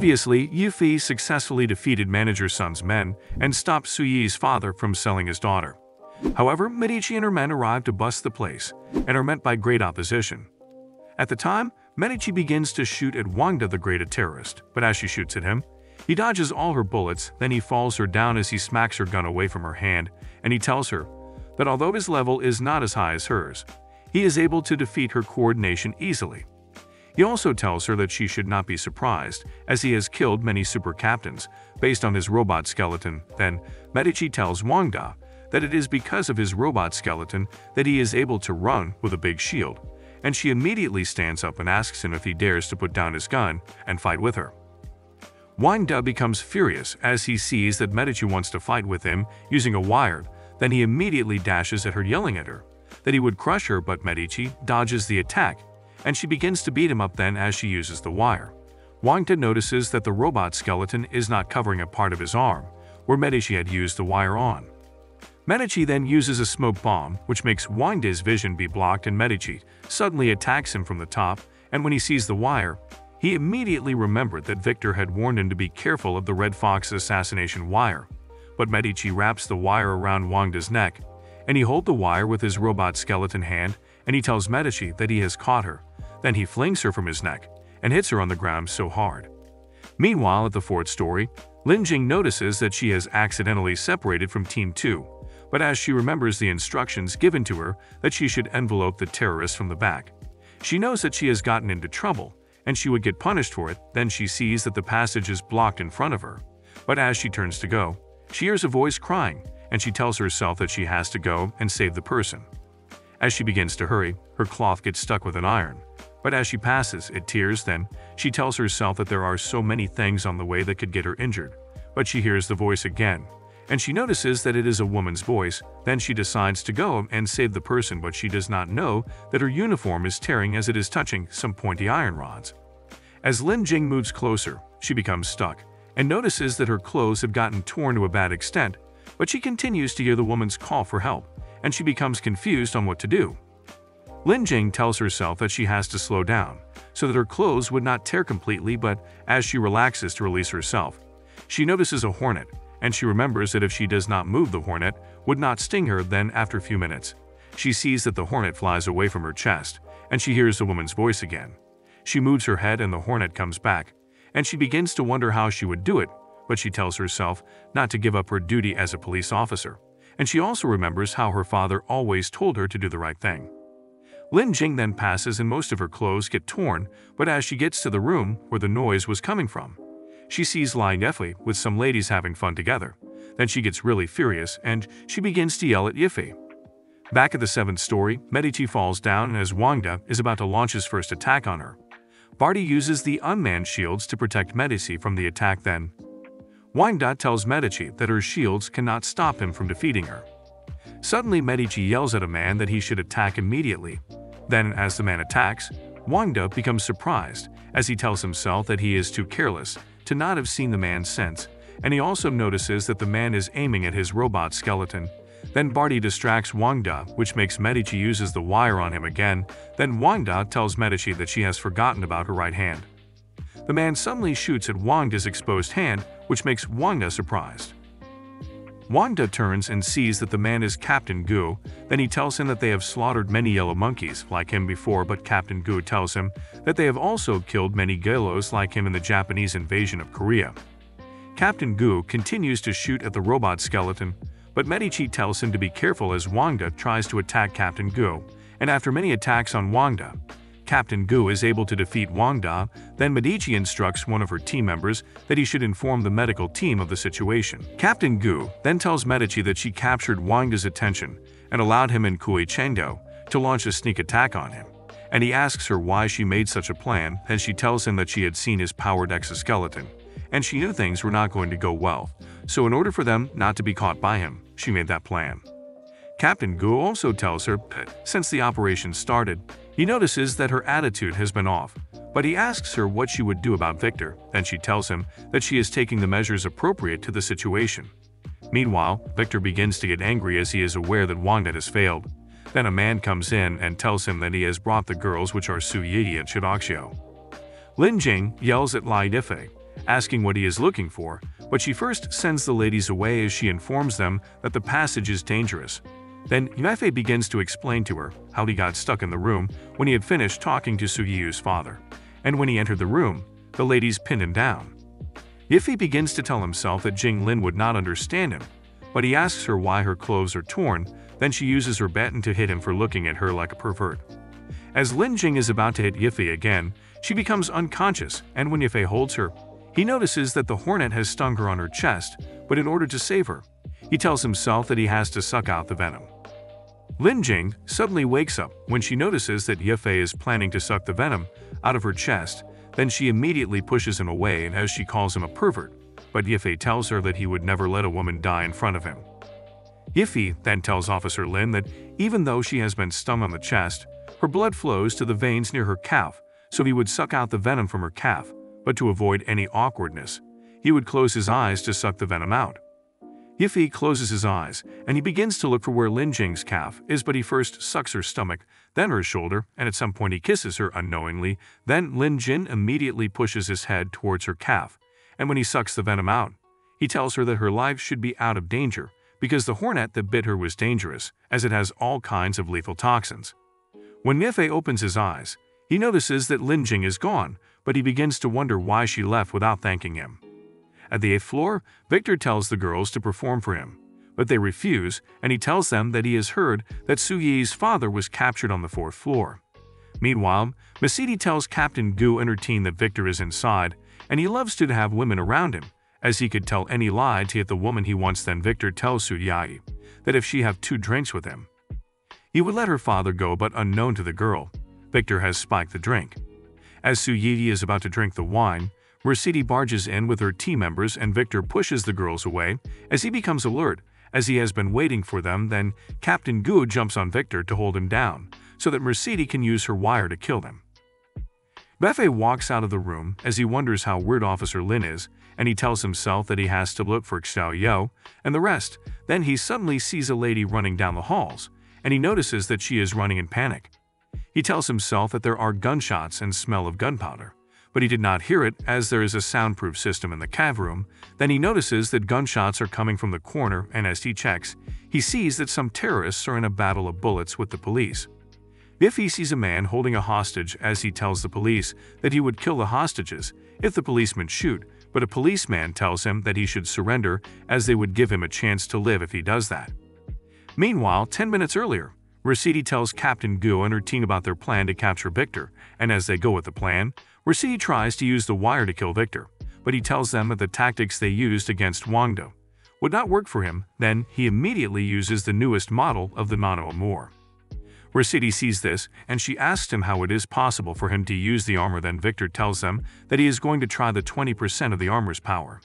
Previously, Yuffie successfully defeated Manager Sun's men and stopped Suyi's father from selling his daughter. However, Medici and her men arrive to bust the place and are met by great opposition. At the time, Medici begins to shoot at Wangda the Great, a terrorist, but as she shoots at him, he dodges all her bullets, then he falls her down as he smacks her gun away from her hand, and he tells her that although his level is not as high as hers, he is able to defeat her coordination easily. He also tells her that she should not be surprised, as he has killed many super captains based on his robot skeleton. Then, Medici tells Wangda that it is because of his robot skeleton that he is able to run with a big shield, and she immediately stands up and asks him if he dares to put down his gun and fight with her. Wangda becomes furious as he sees that Medici wants to fight with him using a wire. Then he immediately dashes at her, yelling at her that he would crush her, but Medici dodges the attack, and she begins to beat him up. Then as she uses the wire, Wangda notices that the robot skeleton is not covering a part of his arm where Medici had used the wire on. Medici then uses a smoke bomb, which makes Wangda's vision be blocked, and Medici suddenly attacks him from the top, and when he sees the wire, he immediately remembered that Victor had warned him to be careful of the Red Fox assassination wire. But Medici wraps the wire around Wangda's neck, and he holds the wire with his robot skeleton hand, and he tells Medici that he has caught her. Then he flings her from his neck and hits her on the ground so hard. Meanwhile, at the fourth story, Lin Jing notices that she has accidentally separated from Team 2, but as she remembers the instructions given to her that she should envelope the terrorist from the back, she knows that she has gotten into trouble and she would get punished for it. Then she sees that the passage is blocked in front of her, but as she turns to go, she hears a voice crying, and she tells herself that she has to go and save the person. As she begins to hurry, her cloth gets stuck with an iron, but as she passes, it tears. Then she tells herself that there are so many things on the way that could get her injured, but she hears the voice again, and she notices that it is a woman's voice. Then she decides to go and save the person, but she does not know that her uniform is tearing as it is touching some pointy iron rods. As Lin Jing moves closer, she becomes stuck and notices that her clothes have gotten torn to a bad extent, but she continues to hear the woman's call for help, and she becomes confused on what to do. Lin Jing tells herself that she has to slow down so that her clothes would not tear completely, but as she relaxes to release herself, she notices a hornet, and she remembers that if she does not move, the hornet would not sting her. Then after a few minutes, she sees that the hornet flies away from her chest, and she hears the woman's voice again. She moves her head and the hornet comes back, and she begins to wonder how she would do it, but she tells herself not to give up her duty as a police officer, and she also remembers how her father always told her to do the right thing. Lin Jing then passes and most of her clothes get torn, but as she gets to the room where the noise was coming from, she sees Lai Yuffie with some ladies having fun together. Then she gets really furious and she begins to yell at Yuffie. Back at the 7th story, Medici falls down, and as Wangda is about to launch his first attack on her, Barty uses the unmanned shields to protect Medici from the attack. Then Wangda tells Medici that her shields cannot stop him from defeating her. Suddenly, Medici yells at a man that he should attack immediately. Then, as the man attacks, Wangda becomes surprised, as he tells himself that he is too careless to not have seen the man's sense, and he also notices that the man is aiming at his robot skeleton. Then Barty distracts Wangda, which makes Medici uses the wire on him again. Then Wangda tells Medici that she has forgotten about her right hand. The man suddenly shoots at Wangda's exposed hand, which makes Wangda surprised. Wangda turns and sees that the man is Captain Gu. Then he tells him that they have slaughtered many yellow monkeys like him before, but Captain Gu tells him that they have also killed many Galos like him in the Japanese invasion of Korea. Captain Gu continues to shoot at the robot skeleton, but Medici tells him to be careful as Wangda tries to attack Captain Gu, and after many attacks on Wangda, Captain Gu is able to defeat Wangda. Then Medici instructs one of her team members that he should inform the medical team of the situation. Captain Gu then tells Medici that she captured Wangda's attention and allowed him and Kui Chengdo to launch a sneak attack on him, and he asks her why she made such a plan, and she tells him that she had seen his powered exoskeleton, and she knew things were not going to go well, so in order for them not to be caught by him, she made that plan. Captain Gu also tells her that since the operation started, he notices that her attitude has been off, but he asks her what she would do about Victor. Then she tells him that she is taking the measures appropriate to the situation. Meanwhile, Victor begins to get angry as he is aware that Wangda has failed. Then a man comes in and tells him that he has brought the girls, which are Su Yi and Shidoxio. Lin Jing yells at Lai Yuffie asking what he is looking for, but she first sends the ladies away as she informs them that the passage is dangerous. Then Yefe begins to explain to her how he got stuck in the room when he had finished talking to Suyu's father, and when he entered the room, the ladies pinned him down. Yefe begins to tell himself that Jing Lin would not understand him, but he asks her why her clothes are torn. Then she uses her baton to hit him for looking at her like a pervert. As Lin Jing is about to hit Yefe again, she becomes unconscious, and when Yefe holds her, he notices that the hornet has stung her on her chest, but in order to save her, he tells himself that he has to suck out the venom. Lin Jing suddenly wakes up when she notices that Yefe is planning to suck the venom out of her chest. Then she immediately pushes him away and as she calls him a pervert, but Yefe tells her that he would never let a woman die in front of him. Yefe then tells Officer Lin that even though she has been stung on the chest, her blood flows to the veins near her calf, so he would suck out the venom from her calf, but to avoid any awkwardness, he would close his eyes to suck the venom out. Yefe closes his eyes, and he begins to look for where Lin Jing's calf is, but he first sucks her stomach, then her shoulder, and at some point he kisses her unknowingly. Then Lin Jing immediately pushes his head towards her calf, and when he sucks the venom out, he tells her that her life should be out of danger because the hornet that bit her was dangerous, as it has all kinds of lethal toxins. When Yefe opens his eyes, he notices that Lin Jing is gone, but he begins to wonder why she left without thanking him. At the 8th floor, Victor tells the girls to perform for him, but they refuse, and he tells them that he has heard that Suyi's father was captured on the 4th floor. Meanwhile, Mesidi tells Captain Gu and her team that Victor is inside, and he loves to have women around him, as he could tell any lie to hit the woman he wants. Then Victor tells Suyi that if she have 2 drinks with him, he would let her father go, but unknown to the girl, Victor has spiked the drink. As Suyi is about to drink the wine, Mesidi barges in with her team members and Victor pushes the girls away as he becomes alert, as he has been waiting for them. Then Captain Gu jumps on Victor to hold him down, so that Mesidi can use her wire to kill them. Yefe walks out of the room as he wonders how weird Officer Lin is, and he tells himself that he has to look for Xiao Yo and the rest. Then he suddenly sees a lady running down the halls, and he notices that she is running in panic. He tells himself that there are gunshots and smell of gunpowder, but he did not hear it as there is a soundproof system in the cav room. Then he notices that gunshots are coming from the corner, and as he checks, he sees that some terrorists are in a battle of bullets with the police. Yefe sees a man holding a hostage as he tells the police that he would kill the hostages if the policemen shoot, but a policeman tells him that he should surrender as they would give him a chance to live if he does that. Meanwhile, 10 minutes earlier, Mesidi tells Captain Gu and her team about their plan to capture Victor, and as they go with the plan, Mesidi tries to use the wire to kill Victor, but he tells them that the tactics they used against Wangdo would not work for him. Then he immediately uses the newest model of the Nano Amour. Mesidi sees this, and she asks him how it is possible for him to use the armor. Then Victor tells them that he is going to try the 20% of the armor's power.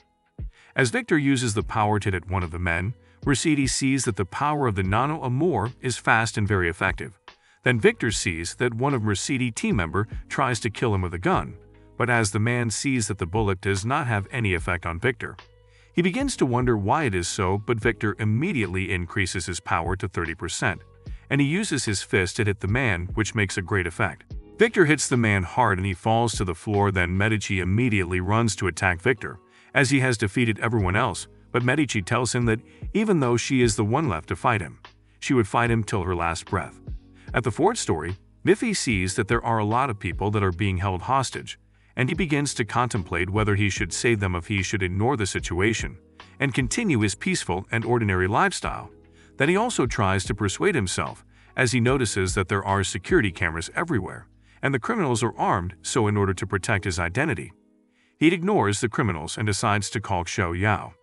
As Victor uses the power to hit one of the men, Mesidi sees that the power of the Nano Amour is fast and very effective. Then Victor sees that one of Mesidi team member tries to kill him with a gun, but as the man sees that the bullet does not have any effect on Victor, he begins to wonder why it is so. But Victor immediately increases his power to 30%, and he uses his fist to hit the man, which makes a great effect. Victor hits the man hard and he falls to the floor. Then Medici immediately runs to attack Victor, as he has defeated everyone else, but Medici tells him that even though she is the one left to fight him, she would fight him till her last breath. At the 4th story, Yefe sees that there are a lot of people that are being held hostage, and he begins to contemplate whether he should save them or if he should ignore the situation and continue his peaceful and ordinary lifestyle. Then he also tries to persuade himself, as he notices that there are security cameras everywhere, and the criminals are armed, so in order to protect his identity, he ignores the criminals and decides to call Xiao Yao.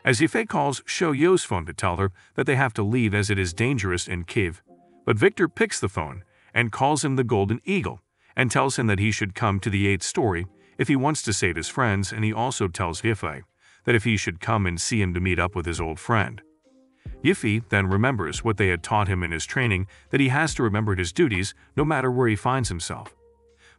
As Yefe calls Xiao Yao's phone to tell her that they have to leave as it is dangerous in Kiev, but Victor picks the phone and calls him the Golden Eagle, and tells him that he should come to the 8th story if he wants to save his friends, and he also tells Yefe that if he should come and see him to meet up with his old friend. Yefe then remembers what they had taught him in his training, that he has to remember his duties no matter where he finds himself.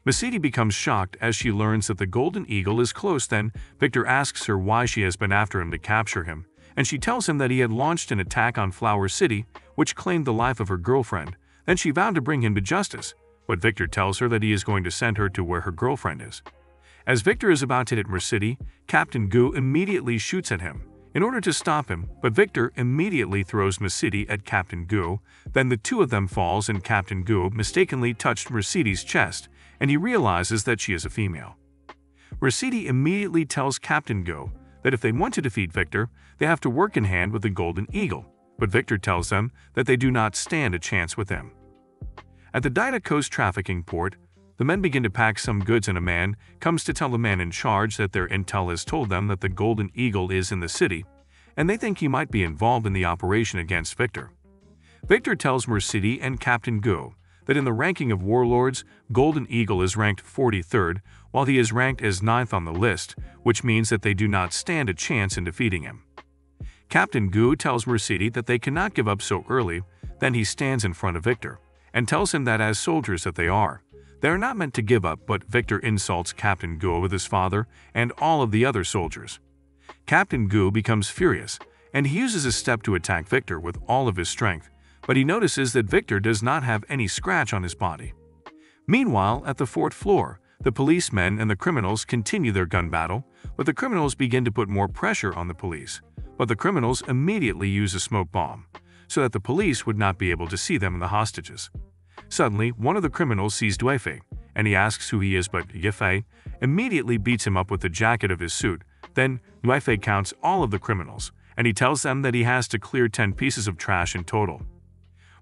Mesidi becomes shocked as she learns that the Golden Eagle is close. Then Victor asks her why she has been after him to capture him, and she tells him that he had launched an attack on Flower City, which claimed the life of her girlfriend. Then she vowed to bring him to justice, but Victor tells her that he is going to send her to where her girlfriend is. As Victor is about to hit Mercedes, Captain Gu immediately shoots at him in order to stop him, but Victor immediately throws Mercedes at Captain Gu. Then the two of them falls and Captain Gu mistakenly touched Mercedes' chest, and he realizes that she is a female. Mercedes immediately tells Captain Gu that if they want to defeat Victor, they have to work in hand with the Golden Eagle, but Victor tells them that they do not stand a chance with him. At the Daida Coast trafficking port, the men begin to pack some goods and a man comes to tell the man in charge that their intel has told them that the Golden Eagle is in the city, and they think he might be involved in the operation against Victor. Victor tells Mercedes and Captain Gu that in the ranking of warlords, Golden Eagle is ranked 43rd, while he is ranked as 9th on the list, which means that they do not stand a chance in defeating him. Captain Gu tells Mercedes that they cannot give up so early. Then he stands in front of Victor and tells him that as soldiers that they are not meant to give up, but Victor insults Captain Gu with his father and all of the other soldiers. Captain Gu becomes furious, and he uses a step to attack Victor with all of his strength, but he notices that Victor does not have any scratch on his body. Meanwhile, at the 4th floor, the policemen and the criminals continue their gun battle, but the criminals begin to put more pressure on the police. But the criminals immediately use a smoke bomb, so that the police would not be able to see them and the hostages. Suddenly, one of the criminals sees Duifei, and he asks who he is, but Yifei immediately beats him up with the jacket of his suit. Then, Duifei counts all of the criminals, and he tells them that he has to clear 10 pieces of trash in total.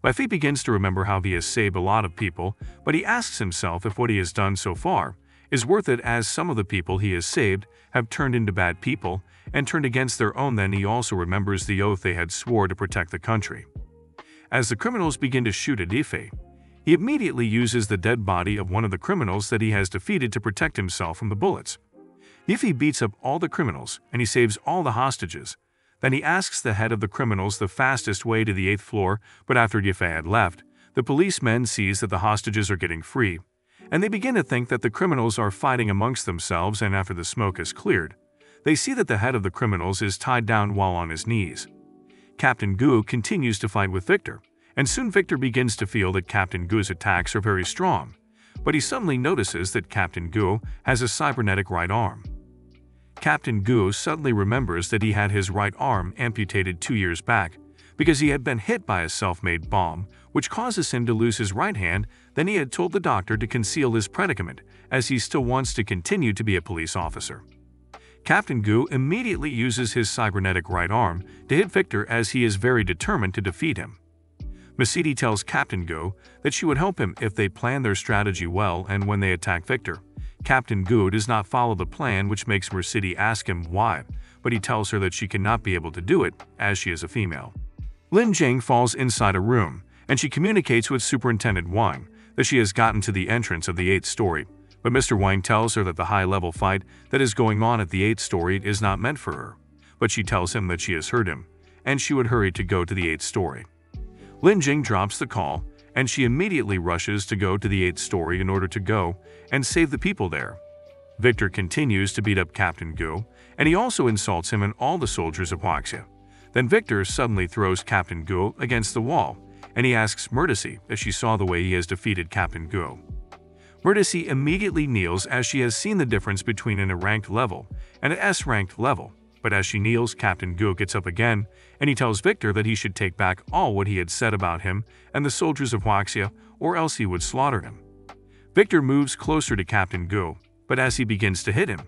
Duifei begins to remember how he has saved a lot of people, but he asks himself if what he has done so far is worth it, as some of the people he has saved have turned into bad people and turned against their own. Then he also remembers the oath they had swore to protect the country. As the criminals begin to shoot at Yifei, he immediately uses the dead body of one of the criminals that he has defeated to protect himself from the bullets. Yifei beats up all the criminals and he saves all the hostages. Then he asks the head of the criminals the fastest way to the 8th floor, but after Yifei had left, the policemen sees that the hostages are getting free, and they begin to think that the criminals are fighting amongst themselves. And after the smoke is cleared, they see that the head of the criminals is tied down while on his knees. Captain Gu continues to fight with Victor, and soon Victor begins to feel that Captain Gu's attacks are very strong, but he suddenly notices that Captain Gu has a cybernetic right arm. Captain Gu suddenly remembers that he had his right arm amputated 2 years back because he had been hit by a self-made bomb, which causes him to lose his right hand. Then he had told the doctor to conceal his predicament, as he still wants to continue to be a police officer. Captain Gu immediately uses his cybernetic right arm to hit Victor, as he is very determined to defeat him. Mercedes tells Captain Gu that she would help him if they plan their strategy well, and when they attack Victor, Captain Gu does not follow the plan, which makes Mercedes ask him why, but he tells her that she cannot be able to do it as she is a female. Lin Jing falls inside a room, and she communicates with Superintendent Wang that she has gotten to the entrance of the 8th story, but Mr. Wang tells her that the high-level fight that is going on at the 8th story is not meant for her, but she tells him that she has heard him, and she would hurry to go to the 8th story. Lin Jing drops the call, and she immediately rushes to go to the 8th story in order to go and save the people there. Victor continues to beat up Captain Gu, and he also insults him and all the soldiers of Huaxia. Then Victor suddenly throws Captain Gu against the wall, and he asks Mercedes if she saw the way he has defeated Captain Gu. Mercedes immediately kneels, as she has seen the difference between an A-ranked level and an S-ranked level. But as she kneels, Captain Gu gets up again, and he tells Victor that he should take back all what he had said about him and the soldiers of Huaxia, or else he would slaughter him. Victor moves closer to Captain Gu, but as he begins to hit him,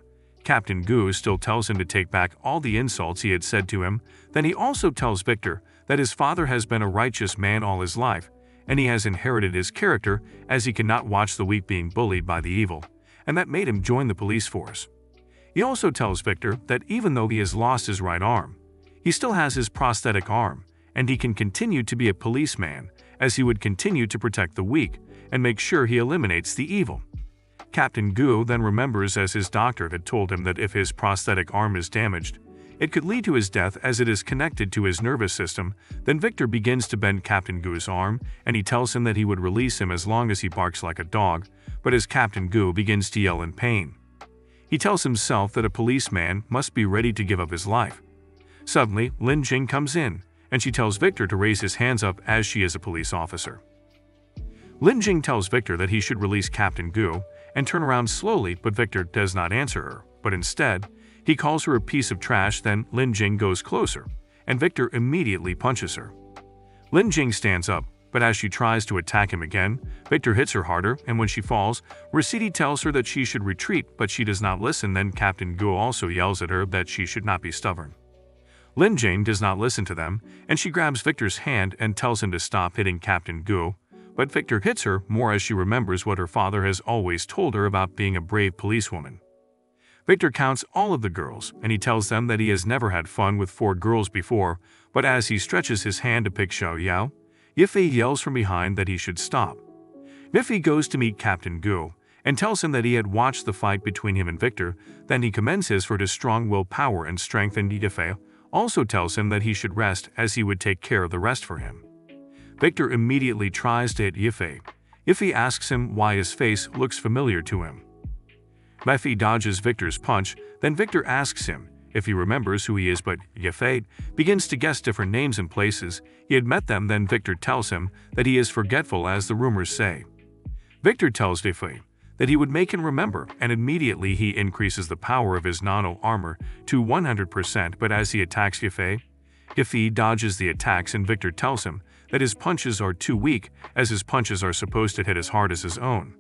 Captain Gu still tells him to take back all the insults he had said to him. Then he also tells Victor that his father has been a righteous man all his life, and he has inherited his character, as he cannot watch the weak being bullied by the evil, and that made him join the police force. He also tells Victor that even though he has lost his right arm, he still has his prosthetic arm, and he can continue to be a policeman, as he would continue to protect the weak and make sure he eliminates the evil. Captain Gu then remembers, as his doctor had told him, that if his prosthetic arm is damaged, it could lead to his death, as it is connected to his nervous system. Then Victor begins to bend Captain Gu's arm, and he tells him that he would release him as long as he barks like a dog, but as Captain Gu begins to yell in pain, he tells himself that a policeman must be ready to give up his life. Suddenly, Lin Jing comes in, and she tells Victor to raise his hands up, as she is a police officer. Lin Jing tells Victor that he should release Captain Gu, and turn around slowly, but Victor does not answer her, but instead, he calls her a piece of trash. Then Lin Jing goes closer, and Victor immediately punches her. Lin Jing stands up, but as she tries to attack him again, Victor hits her harder, and when she falls, Rosidi tells her that she should retreat, but she does not listen. Then Captain Guo also yells at her that she should not be stubborn. Lin Jing does not listen to them, and she grabs Victor's hand and tells him to stop hitting Captain Guo, but Victor hits her more as she remembers what her father has always told her about being a brave policewoman. Victor counts all of the girls, and he tells them that he has never had fun with 4 girls before, but as he stretches his hand to pick Xiao Yao, Yifei yells from behind that he should stop. Yifei goes to meet Captain Guo and tells him that he had watched the fight between him and Victor. Then he commends his for his strong willpower and strength, and Yifei also tells him that he should rest as he would take care of the rest for him. Victor immediately tries to hit Yifei. Yifei asks him why his face looks familiar to him. Yifei dodges Victor's punch, then Victor asks him if he remembers who he is, but Yifei begins to guess different names and places he had met them. Then Victor tells him that he is forgetful, as the rumors say. Victor tells Yifei that he would make him remember, and immediately he increases the power of his nano armor to 100%, but as he attacks Yifei, Yifei dodges the attacks, and Victor tells him that his punches are too weak, as his punches are supposed to hit as hard as his own.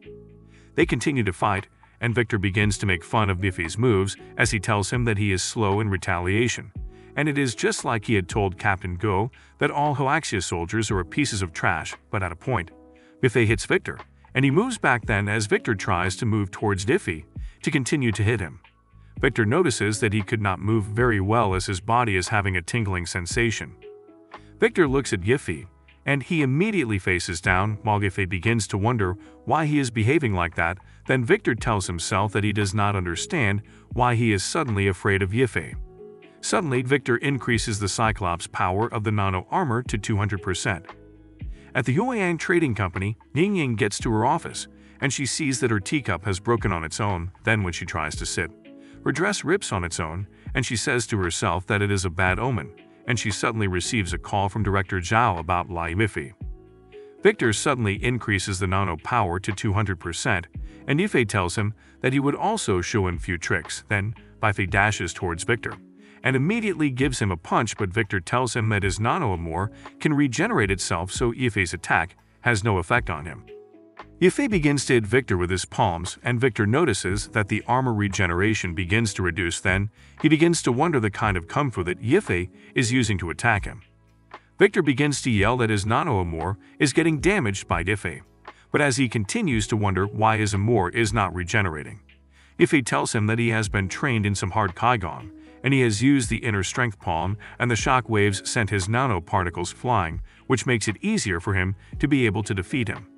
They continue to fight, and Victor begins to make fun of Yifei's moves as he tells him that he is slow in retaliation, and it is just like he had told Captain Guo that all Hoaxia soldiers are pieces of trash. But at a point, Yifei hits Victor, and he moves back then as Victor tries to move towards Yifei to continue to hit him. Victor notices that he could not move very well as his body is having a tingling sensation. Victor looks at Yifei, and he immediately faces down while Yifei begins to wonder why he is behaving like that. Then Victor tells himself that he does not understand why he is suddenly afraid of Yifei. Suddenly, Victor increases the Cyclops power of the nano armor to 200%. At the Yueyang Trading Company, Ying Ying gets to her office, and she sees that her teacup has broken on its own. Then when she tries to sit, her dress rips on its own, and she says to herself that it is a bad omen, and she suddenly receives a call from Director Zhao about Lai Yifei. Victor suddenly increases the nano power to 200%, and Yifei tells him that he would also show him few tricks. Then Yifei dashes towards Victor and immediately gives him a punch, but Victor tells him that his nano armor can regenerate itself, so Yifei's attack has no effect on him. Yifei begins to hit Victor with his palms, and Victor notices that the armor regeneration begins to reduce. Then he begins to wonder the kind of kung fu that Yifei is using to attack him. Victor begins to yell that his nano armor is getting damaged by Yifei, but as he continues to wonder why his armor is not regenerating, Yifei tells him that he has been trained in some hard Qigong, and he has used the inner strength palm, and the shock waves sent his nanoparticles flying, which makes it easier for him to be able to defeat him.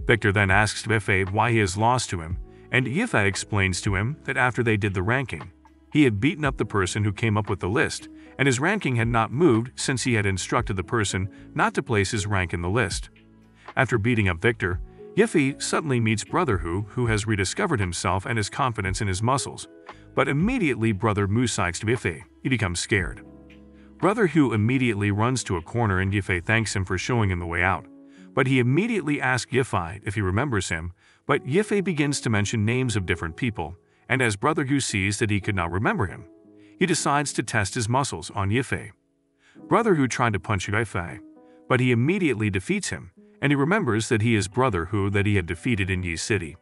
Victor then asks Yifei why he has lost to him, and Yifei explains to him that after they did the ranking, he had beaten up the person who came up with the list, and his ranking had not moved since he had instructed the person not to place his rank in the list. After beating up Victor, Yifei suddenly meets Brother Hu, who has rediscovered himself and his confidence in his muscles, but immediately Brother Mu cites Yifei. He becomes scared. Brother Hu immediately runs to a corner, and Yifei thanks him for showing him the way out, but he immediately asks Yifei if he remembers him, but Yifei begins to mention names of different people, and as Brother Hu sees that he could not remember him, he decides to test his muscles on Yifei. Brother Hu tried to punch Yifei, but he immediately defeats him, and he remembers that he is Brother Hu that he had defeated in Yi City.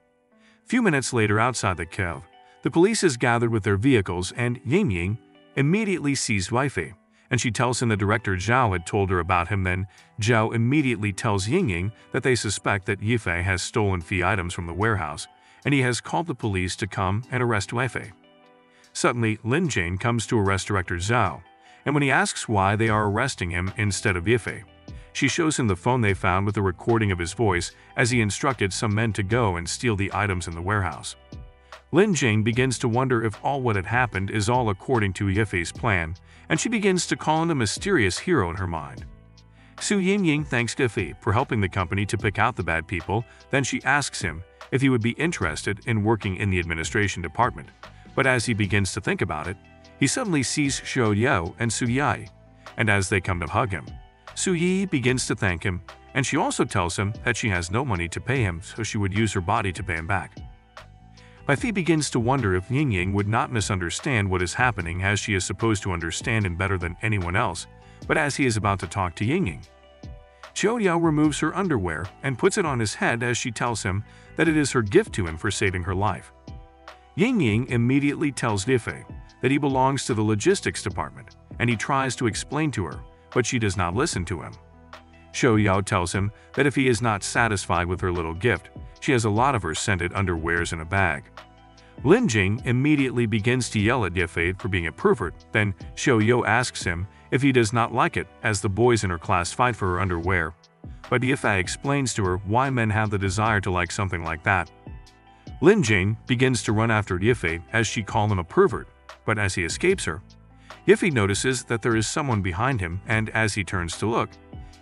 Few minutes later, outside the cave, the police is gathered with their vehicles, and Ying Ying immediately sees Yifei, and she tells him the Director Zhao had told her about him. Then Zhao immediately tells Ying Ying that they suspect that Yifei has stolen fee items from the warehouse, and he has called the police to come and arrest Yifei. Suddenly, Lin Jane comes to arrest Director Zhao, and when he asks why they are arresting him instead of Yifei, she shows him the phone they found with a recording of his voice as he instructed some men to go and steal the items in the warehouse. Lin Jing begins to wonder if all what had happened is all according to Yifei's plan, and she begins to call in a mysterious hero in her mind. Su Yingying thanks Yifei for helping the company to pick out the bad people. Then she asks him if he would be interested in working in the administration department, but as he begins to think about it, he suddenly sees Xiao Yao and Su Yi, and as they come to hug him, Su Yi begins to thank him, and she also tells him that she has no money to pay him, so she would use her body to pay him back. Life begins to wonder if Ying would not misunderstand what is happening, as she is supposed to understand him better than anyone else, but as he is about to talk to Ying, Xiaoyao removes her underwear and puts it on his head as she tells him that it is her gift to him for saving her life. Ying immediately tells Yifei that he belongs to the logistics department, and he tries to explain to her, but she does not listen to him. Xiaoyao tells him that if he is not satisfied with her little gift, she has a lot of her scented underwears in a bag. Lin Jing immediately begins to yell at Yifei for being a pervert. Then Xiaoyao asks him if he does not like it, as the boys in her class fight for her underwear. But Yifei explains to her why men have the desire to like something like that. Lin Jing begins to run after Yifei as she calls him a pervert, but as he escapes her, Yifei notices that there is someone behind him, and as he turns to look,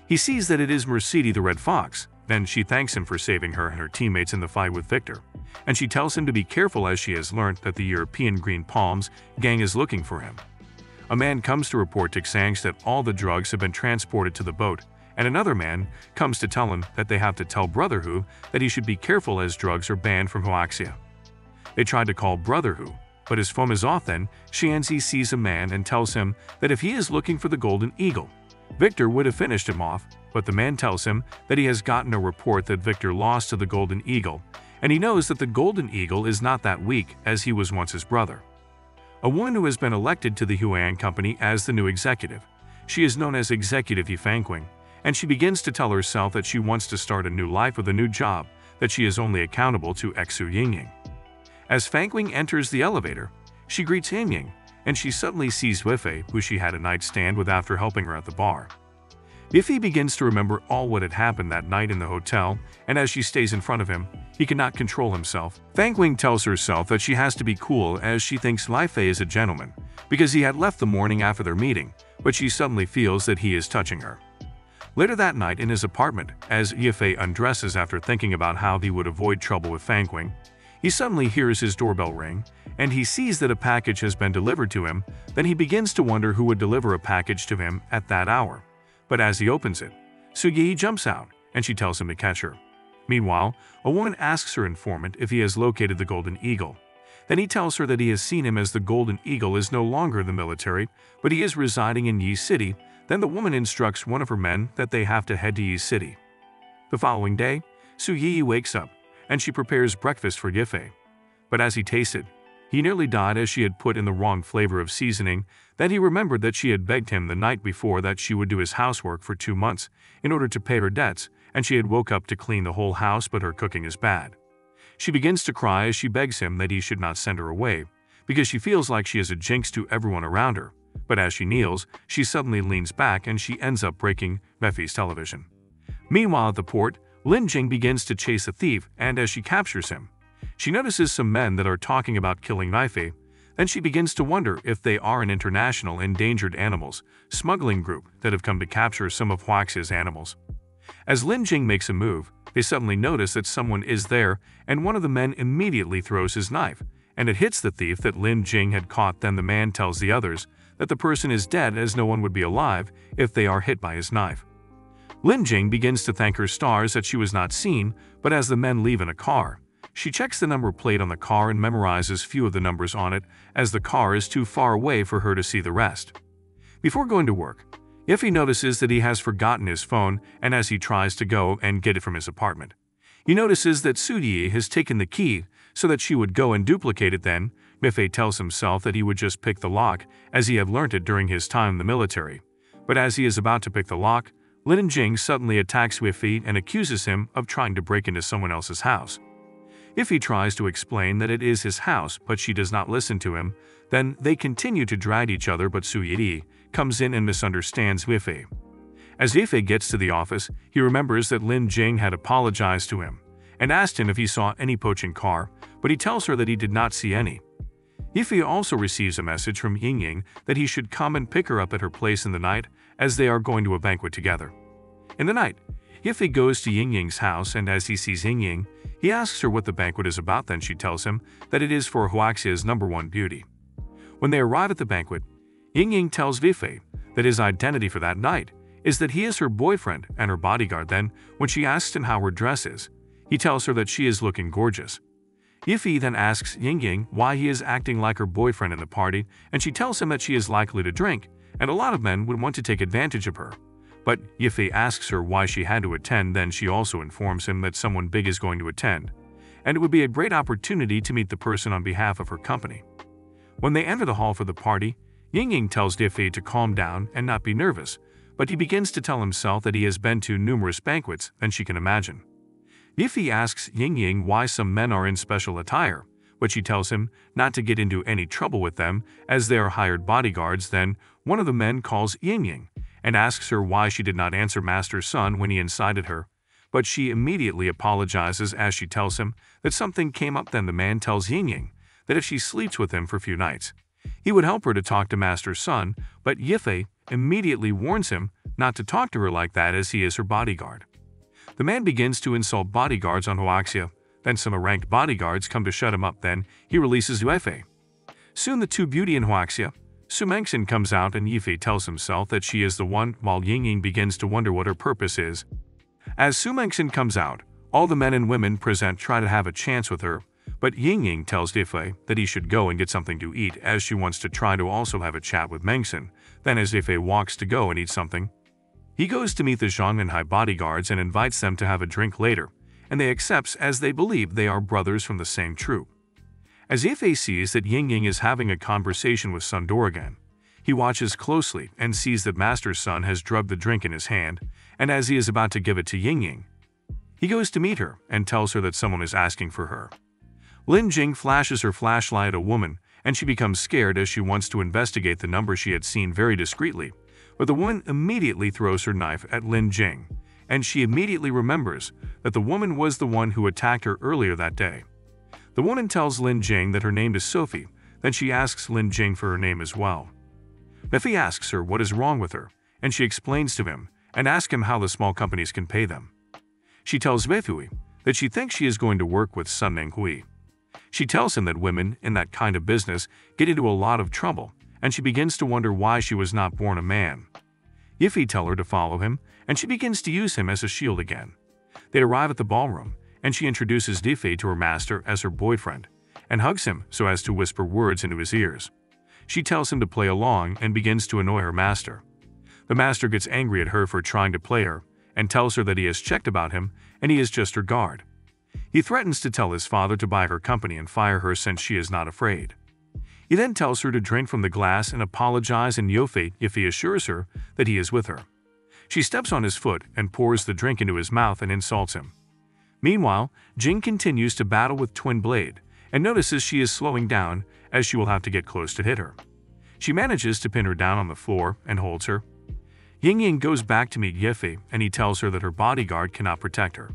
he sees that it is Mercedes the Red Fox. Then she thanks him for saving her and her teammates in the fight with Victor, and she tells him to be careful as she has learned that the European Green Palms gang is looking for him. A man comes to report to Xangs that all the drugs have been transported to the boat, and another man comes to tell him that they have to tell Brother Hu that he should be careful as drugs are banned from Huaxia. They tried to call Brother Hu, but his phone is off. Then Xianzi sees a man and tells him that if he is looking for the Golden Eagle, Victor would have finished him off, but the man tells him that he has gotten a report that Victor lost to the Golden Eagle, and he knows that the Golden Eagle is not that weak as he was once his brother. A woman who has been elected to the Huan Company as the new executive. She is known as Executive Yi Fangqing, and she begins to tell herself that she wants to start a new life with a new job, that she is only accountable to Xu Yingying. As Fangqing enters the elevator, she greets Yingying, and she suddenly sees Yifei, who she had a nightstand with after helping her at the bar. Yifei begins to remember all what had happened that night in the hotel, and as she stays in front of him, he cannot control himself. Fangqing tells herself that she has to be cool as she thinks Yifei is a gentleman, because he had left the morning after their meeting, but she suddenly feels that he is touching her. Later that night in his apartment, as Yifei undresses after thinking about how he would avoid trouble with Fangqing, he suddenly hears his doorbell ring, and he sees that a package has been delivered to him. Then he begins to wonder who would deliver a package to him at that hour. But as he opens it, Su Yi jumps out, and she tells him to catch her. Meanwhile, a woman asks her informant if he has located the Golden Eagle. Then he tells her that he has seen him, as the Golden Eagle is no longer in the military, but he is residing in Yi City. Then the woman instructs one of her men that they have to head to Yi City. The following day, Su Yi wakes up, and she prepares breakfast for Yifei. But as he tasted, he nearly died as she had put in the wrong flavor of seasoning. Then he remembered that she had begged him the night before that she would do his housework for 2 months in order to pay her debts, and she had woke up to clean the whole house, but her cooking is bad. She begins to cry as she begs him that he should not send her away, because she feels like she is a jinx to everyone around her. But as she kneels, she suddenly leans back and she ends up breaking Yifei's television. Meanwhile at the port, Lin Jing begins to chase a thief, and as she captures him, she notices some men that are talking about killing Yifei. Then she begins to wonder if they are an international endangered animals smuggling group that have come to capture some of Huaxia's animals. As Lin Jing makes a move, they suddenly notice that someone is there, and one of the men immediately throws his knife, and it hits the thief that Lin Jing had caught. Then the man tells the others that the person is dead, as no one would be alive if they are hit by his knife. Lin Jing begins to thank her stars that she was not seen, but as the men leave in a car, she checks the number plate on the car and memorizes few of the numbers on it, as the car is too far away for her to see the rest. Before going to work, Yifei notices that he has forgotten his phone, and as he tries to go and get it from his apartment, he notices that Su Yi has taken the key so that she would go and duplicate it. Then Yifei tells himself that he would just pick the lock, as he had learnt it during his time in the military. But as he is about to pick the lock, Lin Jing suddenly attacks Yifei and accuses him of trying to break into someone else's house. Yifei tries to explain that it is his house, but she does not listen to him. Then they continue to drag each other, but Su Yi comes in and misunderstands Yifei. As Yifei gets to the office, he remembers that Lin Jing had apologized to him and asked him if he saw any poaching car, but he tells her that he did not see any. Yifei also receives a message from Yingying that he should come and pick her up at her place in the night, as they are going to a banquet together. In the night, Yifei goes to Yingying's house, and as he sees Yingying, he asks her what the banquet is about. Then she tells him that it is for Huaxia's #1 beauty. When they arrive at the banquet, Yingying tells Yifei that his identity for that night is that he is her boyfriend and her bodyguard. Then, when she asks him how her dress is, he tells her that she is looking gorgeous. Yiffei then asks Yingying why he is acting like her boyfriend in the party, and she tells him that she is likely to drink, and a lot of men would want to take advantage of her. But Yiffei asks her why she had to attend, then she also informs him that someone big is going to attend, and it would be a great opportunity to meet the person on behalf of her company. When they enter the hall for the party, Yingying tells Yiffei to calm down and not be nervous, but he begins to tell himself that he has been to numerous banquets than she can imagine. Yiffei asks Yingying why some men are in special attire, but she tells him not to get into any trouble with them as they are hired bodyguards. Then one of the men calls Yingying and asks her why she did not answer Master Sun when he incited her, but she immediately apologizes as she tells him that something came up. Then the man tells Yingying that if she sleeps with him for a few nights, he would help her to talk to Master Sun, but Yiffei immediately warns him not to talk to her like that as he is her bodyguard. The man begins to insult bodyguards on Huaxia, then some ranked bodyguards come to shut him up. Then he releases Yiffei. Soon the two beauty in Huaxia, Su Mengxin, comes out, and Yiffei tells himself that she is the one, while Yingying begins to wonder what her purpose is. As Su Mengxin comes out, all the men and women present try to have a chance with her, but Yingying tells Yiffei that he should go and get something to eat as she wants to try to also have a chat with Mengxin. Then as Yiffei walks to go and eat something, he goes to meet the Zhongnanhai bodyguards and invites them to have a drink later, and they accept as they believe they are brothers from the same troop. As Yiffei sees that Yingying is having a conversation with Sun Dorigan, he watches closely and sees that Master Sun has drugged the drink in his hand, and as he is about to give it to Yingying, he goes to meet her and tells her that someone is asking for her. Lin Jing flashes her flashlight at a woman, and she becomes scared as she wants to investigate the number she had seen very discreetly, but the woman immediately throws her knife at Lin Jing, and she immediately remembers that the woman was the one who attacked her earlier that day. The woman tells Lin Jing that her name is Sophie, then she asks Lin Jing for her name as well. Yiffei asks her what is wrong with her, and she explains to him and asks him how the small companies can pay them. She tells Yiffei that she thinks she is going to work with Sun Ninghui. She tells him that women in that kind of business get into a lot of trouble, and she begins to wonder why she was not born a man. Yiffei tells her to follow him, and she begins to use him as a shield again. They arrive at the ballroom, and she introduces Yiffei to her master as her boyfriend, and hugs him so as to whisper words into his ears. She tells him to play along and begins to annoy her master. The master gets angry at her for trying to play her, and tells her that he has checked about him, and he is just her guard. He threatens to tell his father to buy her company and fire her since she is not afraid. He then tells her to drink from the glass and apologize, and Yiffei assures her that he is with her. She steps on his foot and pours the drink into his mouth and insults him. Meanwhile, Jing continues to battle with Twin Blade and notices she is slowing down as she will have to get close to hit her. She manages to pin her down on the floor and holds her. Yingying goes back to meet Yiffei, and he tells her that her bodyguard cannot protect her.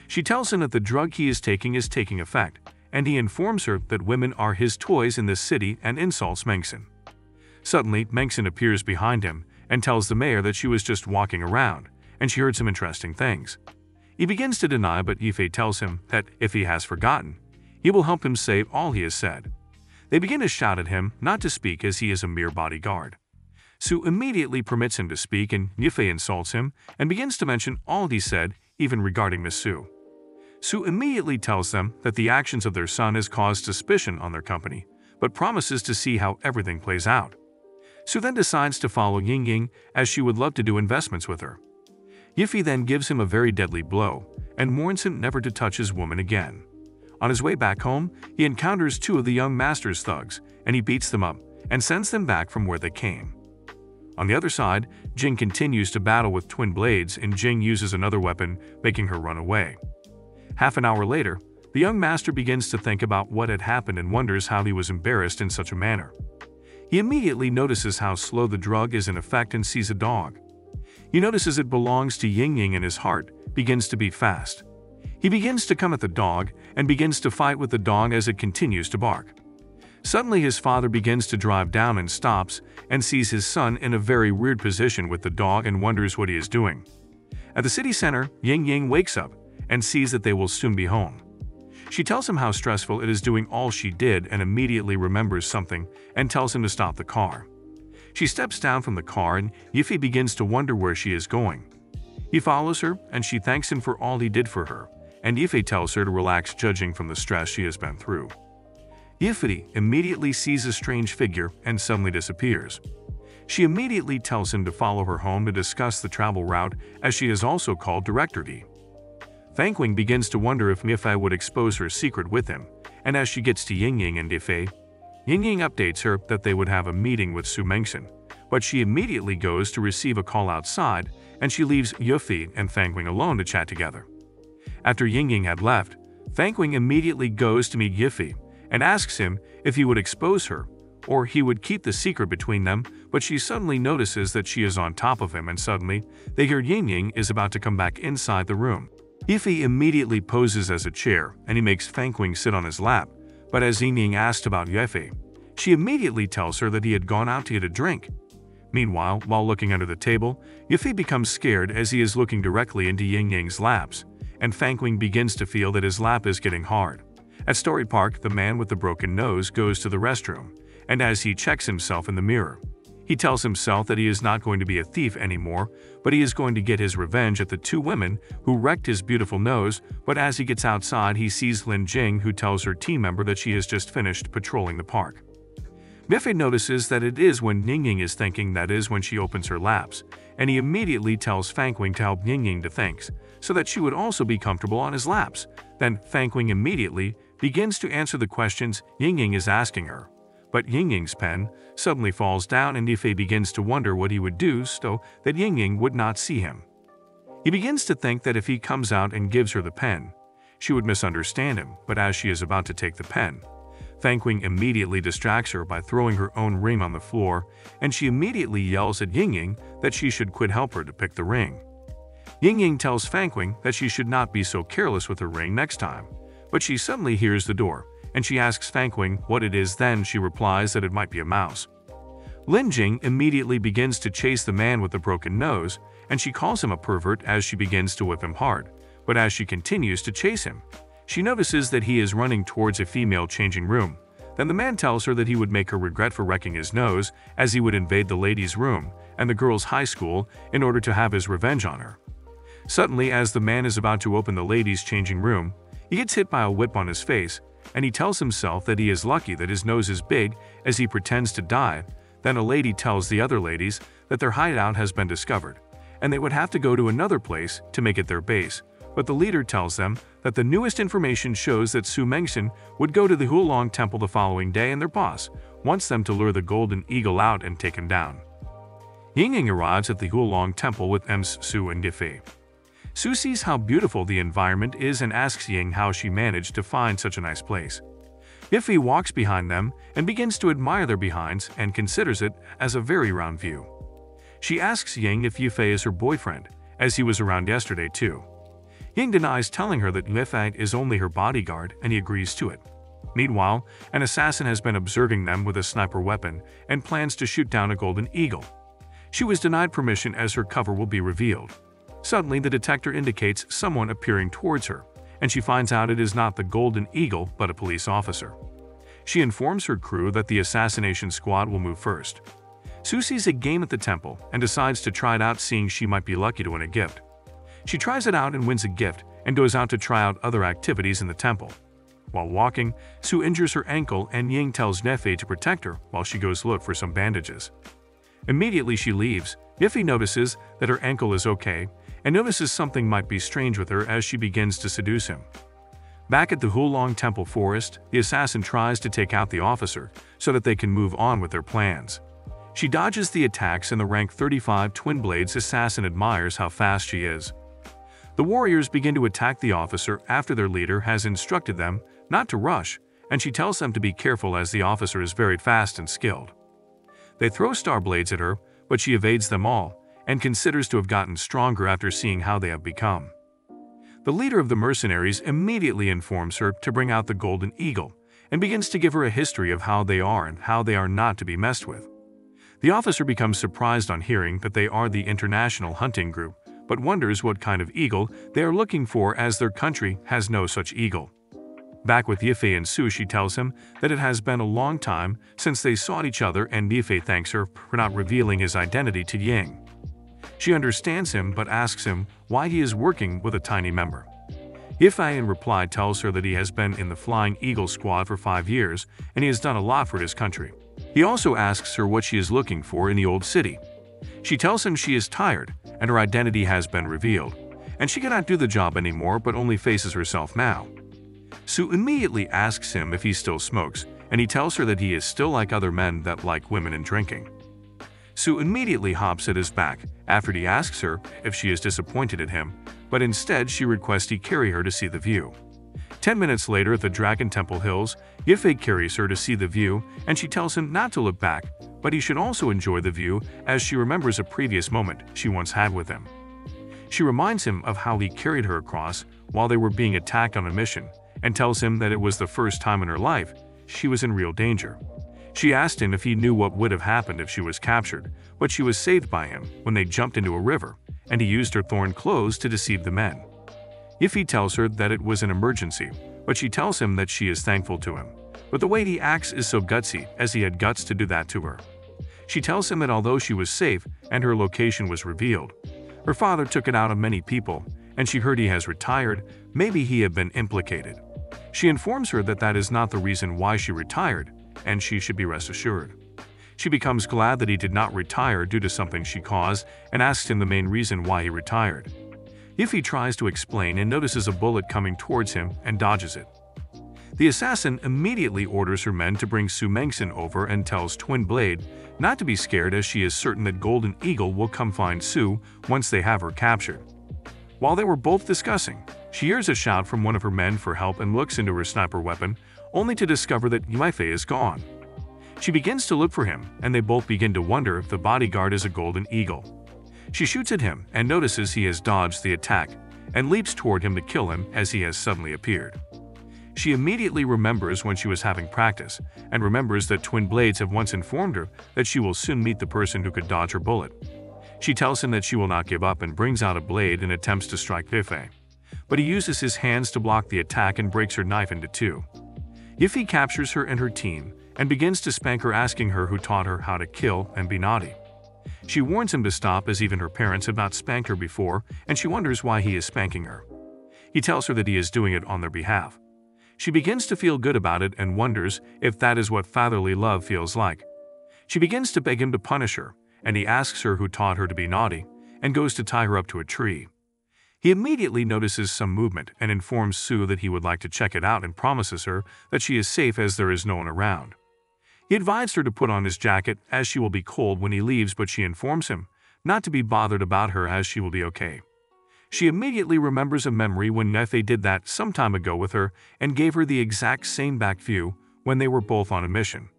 She tells him that the drug he is taking effect, and he informs her that women are his toys in this city and insults Mengxin. Suddenly, Mengxin appears behind him and tells the mayor that she was just walking around, and she heard some interesting things. He begins to deny, but Yiffei tells him that if he has forgotten, he will help him say all he has said. They begin to shout at him not to speak as he is a mere bodyguard. Su immediately permits him to speak, and Yiffei insults him and begins to mention all he said, even regarding Miss Su. Su immediately tells them that the actions of their son has caused suspicion on their company, but promises to see how everything plays out. Su then decides to follow Yingying as she would love to do investments with her. Yiffei then gives him a very deadly blow and warns him never to touch his woman again. On his way back home, he encounters two of the young master's thugs, and he beats them up and sends them back from where they came. On the other side, Jing continues to battle with Twin Blades, and Jing uses another weapon, making her run away. Half an hour later, the young master begins to think about what had happened and wonders how he was embarrassed in such a manner. He immediately notices how slow the drug is in effect and sees a dog. He notices it belongs to Yingying, and his heart begins to beat fast. He begins to come at the dog and begins to fight with the dog as it continues to bark. Suddenly his father begins to drive down and stops and sees his son in a very weird position with the dog and wonders what he is doing. At the city center, Yingying wakes up and sees that they will soon be home. She tells him how stressful it is doing all she did and immediately remembers something and tells him to stop the car. She steps down from the car, and Yiffei begins to wonder where she is going. He follows her, and she thanks him for all he did for her, and Yife tells her to relax, judging from the stress she has been through. Yife immediately sees a strange figure and suddenly disappears. She immediately tells him to follow her home to discuss the travel route, as she has also called Director D. Fangqing begins to wonder if Yife would expose her secret with him, and as she gets to Yingying and Yife, Yingying updates her that they would have a meeting with Su Mengxin, but she immediately goes to receive a call outside, and she leaves Yife and Fangqing alone to chat together. After Yingying had left, Fangqing immediately goes to meet Yife and asks him if he would expose her, or he would keep the secret between them, but she suddenly notices that she is on top of him, and suddenly they hear Yingying is about to come back inside the room. Yife immediately poses as a chair, and he makes Fangqing sit on his lap, but as Yingying asked about Yife, she immediately tells her that he had gone out to get a drink. Meanwhile, while looking under the table, Yife becomes scared as he is looking directly into Yingying's laps, and Fangqing begins to feel that his lap is getting hard. At Story Park, the man with the broken nose goes to the restroom, and as he checks himself in the mirror, he tells himself that he is not going to be a thief anymore, but he is going to get his revenge at the two women who wrecked his beautiful nose. But as he gets outside, he sees Lin Jing, who tells her team member that she has just finished patrolling the park. Yife notices that it is when Yingying is thinking, that is when she opens her laps, and he immediately tells Fangqing to help Yingying to thanks, so that she would also be comfortable on his laps. Then Fangqing immediately begins to answer the questions Yingying is asking her. But Yingying's pen suddenly falls down, and Yife begins to wonder what he would do so that Yingying would not see him. He begins to think that if he comes out and gives her the pen, she would misunderstand him, but as she is about to take the pen, Fangqing immediately distracts her by throwing her own ring on the floor, and she immediately yells at Yingying that she should quit, help her to pick the ring. Yingying tells Fangqing that she should not be so careless with her ring next time, but she suddenly hears the door, and she asks Fangqing what it is. Then she replies that it might be a mouse. Lin Jing immediately begins to chase the man with the broken nose, and she calls him a pervert as she begins to whip him hard, but as she continues to chase him, she notices that he is running towards a female changing room. Then the man tells her that he would make her regret for wrecking his nose, as he would invade the ladies' room and the girls' high school in order to have his revenge on her. Suddenly, as the man is about to open the ladies' changing room, he gets hit by a whip on his face, and he tells himself that he is lucky that his nose is big as he pretends to die. Then a lady tells the other ladies that their hideout has been discovered, and they would have to go to another place to make it their base. But the leader tells them that the newest information shows that Su Mengxin would go to the Hulong Temple the following day, and their boss wants them to lure the Golden Eagle out and take him down. Yingying arrives at the Hulong Temple with Ms. Su and Yife. Su sees how beautiful the environment is and asks Ying how she managed to find such a nice place. Yife walks behind them and begins to admire their behinds and considers it as a very round view. She asks Ying if Yife is her boyfriend, as he was around yesterday too. Ying denies, telling her that Yife is only her bodyguard, and he agrees to it. Meanwhile, an assassin has been observing them with a sniper weapon and plans to shoot down a golden eagle. She was denied permission as her cover will be revealed. Suddenly, the detector indicates someone appearing towards her, and she finds out it is not the Golden Eagle but a police officer. She informs her crew that the assassination squad will move first. Su sees a game at the temple and decides to try it out, seeing she might be lucky to win a gift. She tries it out and wins a gift and goes out to try out other activities in the temple. While walking, Su injures her ankle, and Ying tells Yife to protect her while she goes look for some bandages. Immediately she leaves, Yife notices that her ankle is okay and notices something might be strange with her as she begins to seduce him. Back at the Hulong Temple forest, the assassin tries to take out the officer so that they can move on with their plans. She dodges the attacks, and the rank 35 Twin Blades assassin admires how fast she is. The warriors begin to attack the officer after their leader has instructed them not to rush, and she tells them to be careful as the officer is very fast and skilled. They throw star blades at her, but she evades them all and considers to have gotten stronger after seeing how they have become. The leader of the mercenaries immediately informs her to bring out the Golden Eagle and begins to give her a history of how they are and how they are not to be messed with. The officer becomes surprised on hearing that they are the International Hunting Group, but wonders what kind of eagle they are looking for, as their country has no such eagle. Back with Yife and Su, she tells him that it has been a long time since they saw each other, and Yife thanks her for not revealing his identity to Ying. She understands him but asks him why he is working with a tiny member. Yifei in reply tells her that he has been in the Flying Eagle squad for 5 years and he has done a lot for his country. He also asks her what she is looking for in the old city. She tells him she is tired and her identity has been revealed, and she cannot do the job anymore but only faces herself now. Su immediately asks him if he still smokes, and he tells her that he is still like other men that like women and drinking. Su immediately hops at his back after he asks her if she is disappointed at him, but instead she requests he carry her to see the view. 10 minutes later at the Dragon Temple Hills, Yifei carries her to see the view and she tells him not to look back, but he should also enjoy the view as she remembers a previous moment she once had with him. She reminds him of how he carried her across while they were being attacked on a mission and tells him that it was the first time in her life she was in real danger. She asked him if he knew what would have happened if she was captured, but she was saved by him when they jumped into a river, and he used her thorn clothes to deceive the men. Yifei tells her that it was an emergency, but she tells him that she is thankful to him. But the way he acts is so gutsy, as he had guts to do that to her. She tells him that although she was safe and her location was revealed, her father took it out of many people, and she heard he has retired, maybe he had been implicated. She informs her that that is not the reason why she retired, and she should be rest assured. She becomes glad that he did not retire due to something she caused and asks him the main reason why he retired. Yifei tries to explain and notices a bullet coming towards him and dodges it. The assassin immediately orders her men to bring Su Mengxin over and tells Twin Blade not to be scared as she is certain that Golden Eagle will come find Su once they have her captured. While they were both discussing, she hears a shout from one of her men for help and looks into her sniper weapon, only to discover that Yifei is gone. She begins to look for him, and they both begin to wonder if the bodyguard is a Golden Eagle. She shoots at him and notices he has dodged the attack and leaps toward him to kill him as he has suddenly appeared. She immediately remembers when she was having practice and remembers that Twin Blades have once informed her that she will soon meet the person who could dodge her bullet. She tells him that she will not give up and brings out a blade and attempts to strike Yifei, but he uses his hands to block the attack and breaks her knife into two. Yifei captures her and her team and begins to spank her, asking her who taught her how to kill and be naughty. She warns him to stop as even her parents have not spanked her before, and she wonders why he is spanking her. He tells her that he is doing it on their behalf. She begins to feel good about it and wonders if that is what fatherly love feels like. She begins to beg him to punish her, and he asks her who taught her to be naughty and goes to tie her up to a tree. He immediately notices some movement and informs Su that he would like to check it out and promises her that she is safe as there is no one around. He advised her to put on his jacket as she will be cold when he leaves, but she informs him not to be bothered about her as she will be okay. She immediately remembers a memory when Yifei did that some time ago with her and gave her the exact same back view when they were both on a mission.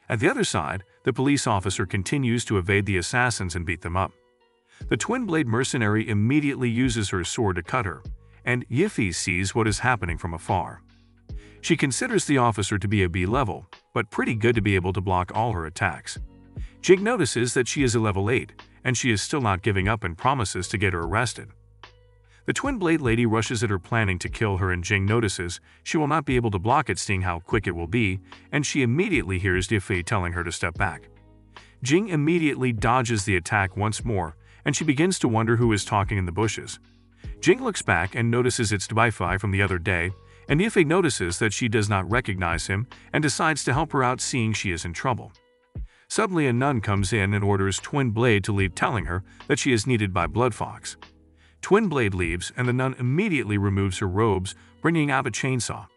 At the other side, the police officer continues to evade the assassins and beat them up. The Twin Blade mercenary immediately uses her sword to cut her, and Yifei sees what is happening from afar. She considers the officer to be a B level, but pretty good to be able to block all her attacks. Jing notices that she is a level 8, and she is still not giving up and promises to get her arrested. The Twin Blade lady rushes at her, planning to kill her, and Jing notices she will not be able to block it, seeing how quick it will be, and she immediately hears Yifei telling her to step back. Jing immediately dodges the attack once more, and she begins to wonder who is talking in the bushes. Jing looks back and notices it's Yifei from the other day, and Yifei notices that she does not recognize him and decides to help her out, seeing she is in trouble. Suddenly a nun comes in and orders Twin Blade to leave, telling her that she is needed by Blood Fox. Twin Blade leaves and the nun immediately removes her robes, bringing out a chainsaw.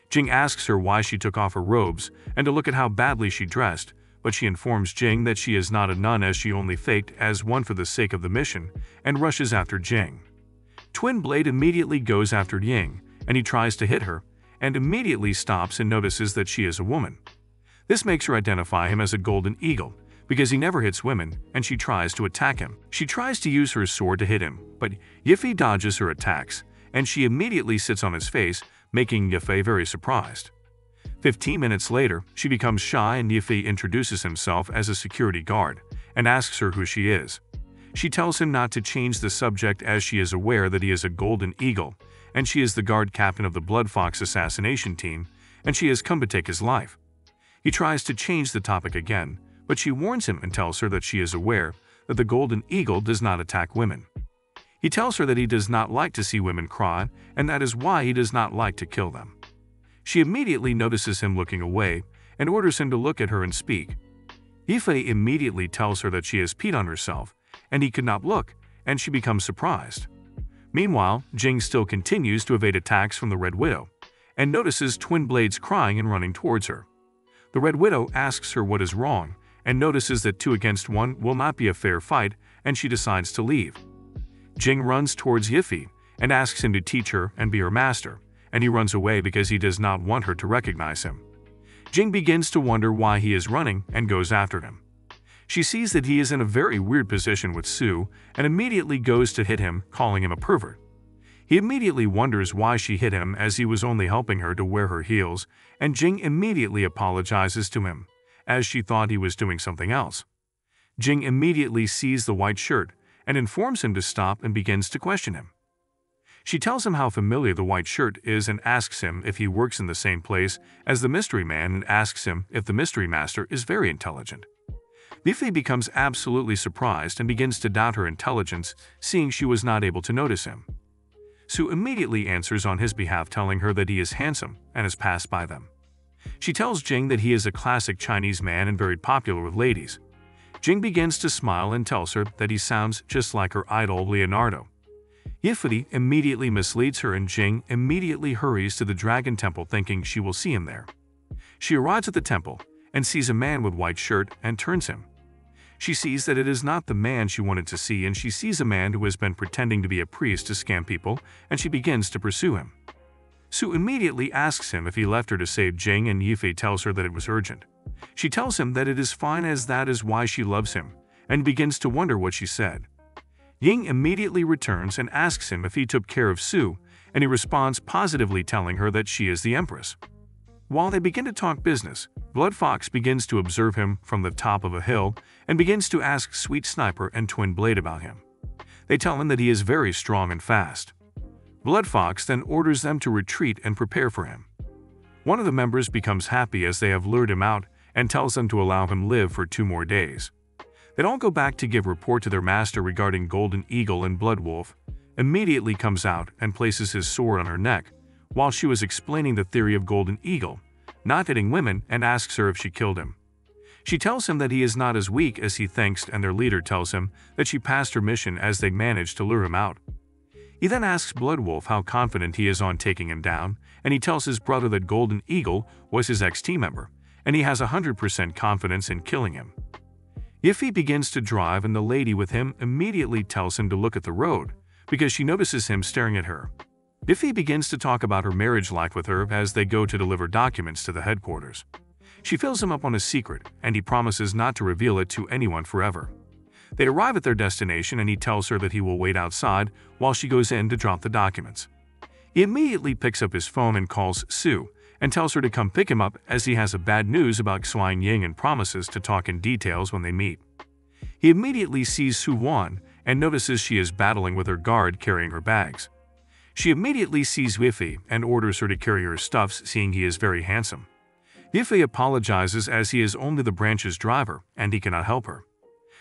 Jing asks her why she took off her robes and to look at how badly she dressed, but she informs Jing that she is not a nun as she only faked as one for the sake of the mission and rushes after Jing. Twin Blade immediately goes after Ying, and he tries to hit her, and immediately stops and notices that she is a woman. This makes her identify him as a Golden Eagle, because he never hits women, and she tries to attack him. She tries to use her sword to hit him, but Yifei dodges her attacks, and she immediately sits on his face, making Yifei very surprised. 15 minutes later, she becomes shy and Yifei introduces himself as a security guard, and asks her who she is. She tells him not to change the subject as she is aware that he is a Golden Eagle, and she is the guard captain of the Blood Fox assassination team, and she has come to take his life. He tries to change the topic again, but she warns him and tells her that she is aware that the Golden Eagle does not attack women. He tells her that he does not like to see women cry, and that is why he does not like to kill them. She immediately notices him looking away and orders him to look at her and speak. Yifei immediately tells her that she has peed on herself, and he could not look, and she becomes surprised. Meanwhile, Jing still continues to evade attacks from the Red Widow, and notices Twin Blades crying and running towards her. The Red Widow asks her what is wrong, and notices that 2 against 1 will not be a fair fight, and she decides to leave. Jing runs towards Yifei and asks him to teach her and be her master, and he runs away because he does not want her to recognize him. Jing begins to wonder why he is running and goes after him. She sees that he is in a very weird position with Su and immediately goes to hit him, calling him a pervert. He immediately wonders why she hit him as he was only helping her to wear her heels, and Jing immediately apologizes to him, as she thought he was doing something else. Jing immediately sees the white shirt and informs him to stop and begins to question him. She tells him how familiar the white shirt is and asks him if he works in the same place as the mystery man and asks him if the mystery master is very intelligent. Yifei becomes absolutely surprised and begins to doubt her intelligence, seeing she was not able to notice him. Su immediately answers on his behalf, telling her that he is handsome and has passed by them. She tells Jing that he is a classic Chinese man and very popular with ladies. Jing begins to smile and tells her that he sounds just like her idol Leonardo. Yifei immediately misleads her and Jing immediately hurries to the Dragon Temple thinking she will see him there. She arrives at the temple and sees a man with white shirt and turns him. She sees that it is not the man she wanted to see, and she sees a man who has been pretending to be a priest to scam people, and she begins to pursue him. Su immediately asks him if he left her to save Jing, and Yifei tells her that it was urgent. She tells him that it is fine as that is why she loves him, and begins to wonder what she said. Ying immediately returns and asks him if he took care of Su, and he responds positively, telling her that she is the Empress. While they begin to talk business, Blood Fox begins to observe him from the top of a hill and begins to ask Sweet Sniper and Twin Blade about him. They tell him that he is very strong and fast. Blood Fox then orders them to retreat and prepare for him. One of the members becomes happy as they have lured him out and tells them to allow him live for 2 more days. They all go back to give report to their master regarding Golden Eagle, and Blood Wolf immediately comes out and places his sword on her neck while she was explaining the theory of Golden Eagle, not hitting women, and asks her if she killed him. She tells him that he is not as weak as he thinks, and their leader tells him that she passed her mission as they managed to lure him out. He then asks Blood Wolf how confident he is on taking him down, and he tells his brother that Golden Eagle was his ex-team member, and he has 100% confidence in killing him. Yifei begins to drive, and the lady with him immediately tells him to look at the road, because she notices him staring at her. Yifei begins to talk about her marriage life with her as they go to deliver documents to the headquarters. She fills him up on a secret, and he promises not to reveal it to anyone forever. They arrive at their destination, and he tells her that he will wait outside while she goes in to drop the documents. He immediately picks up his phone and calls Su, and tells her to come pick him up as he has a bad news about Xuan Ying and promises to talk in details when they meet. He immediately sees Su Wan and notices she is battling with her guard carrying her bags. She immediately sees Yifei and orders her to carry her stuffs, seeing he is very handsome. Yifei apologizes as he is only the branch's driver and he cannot help her.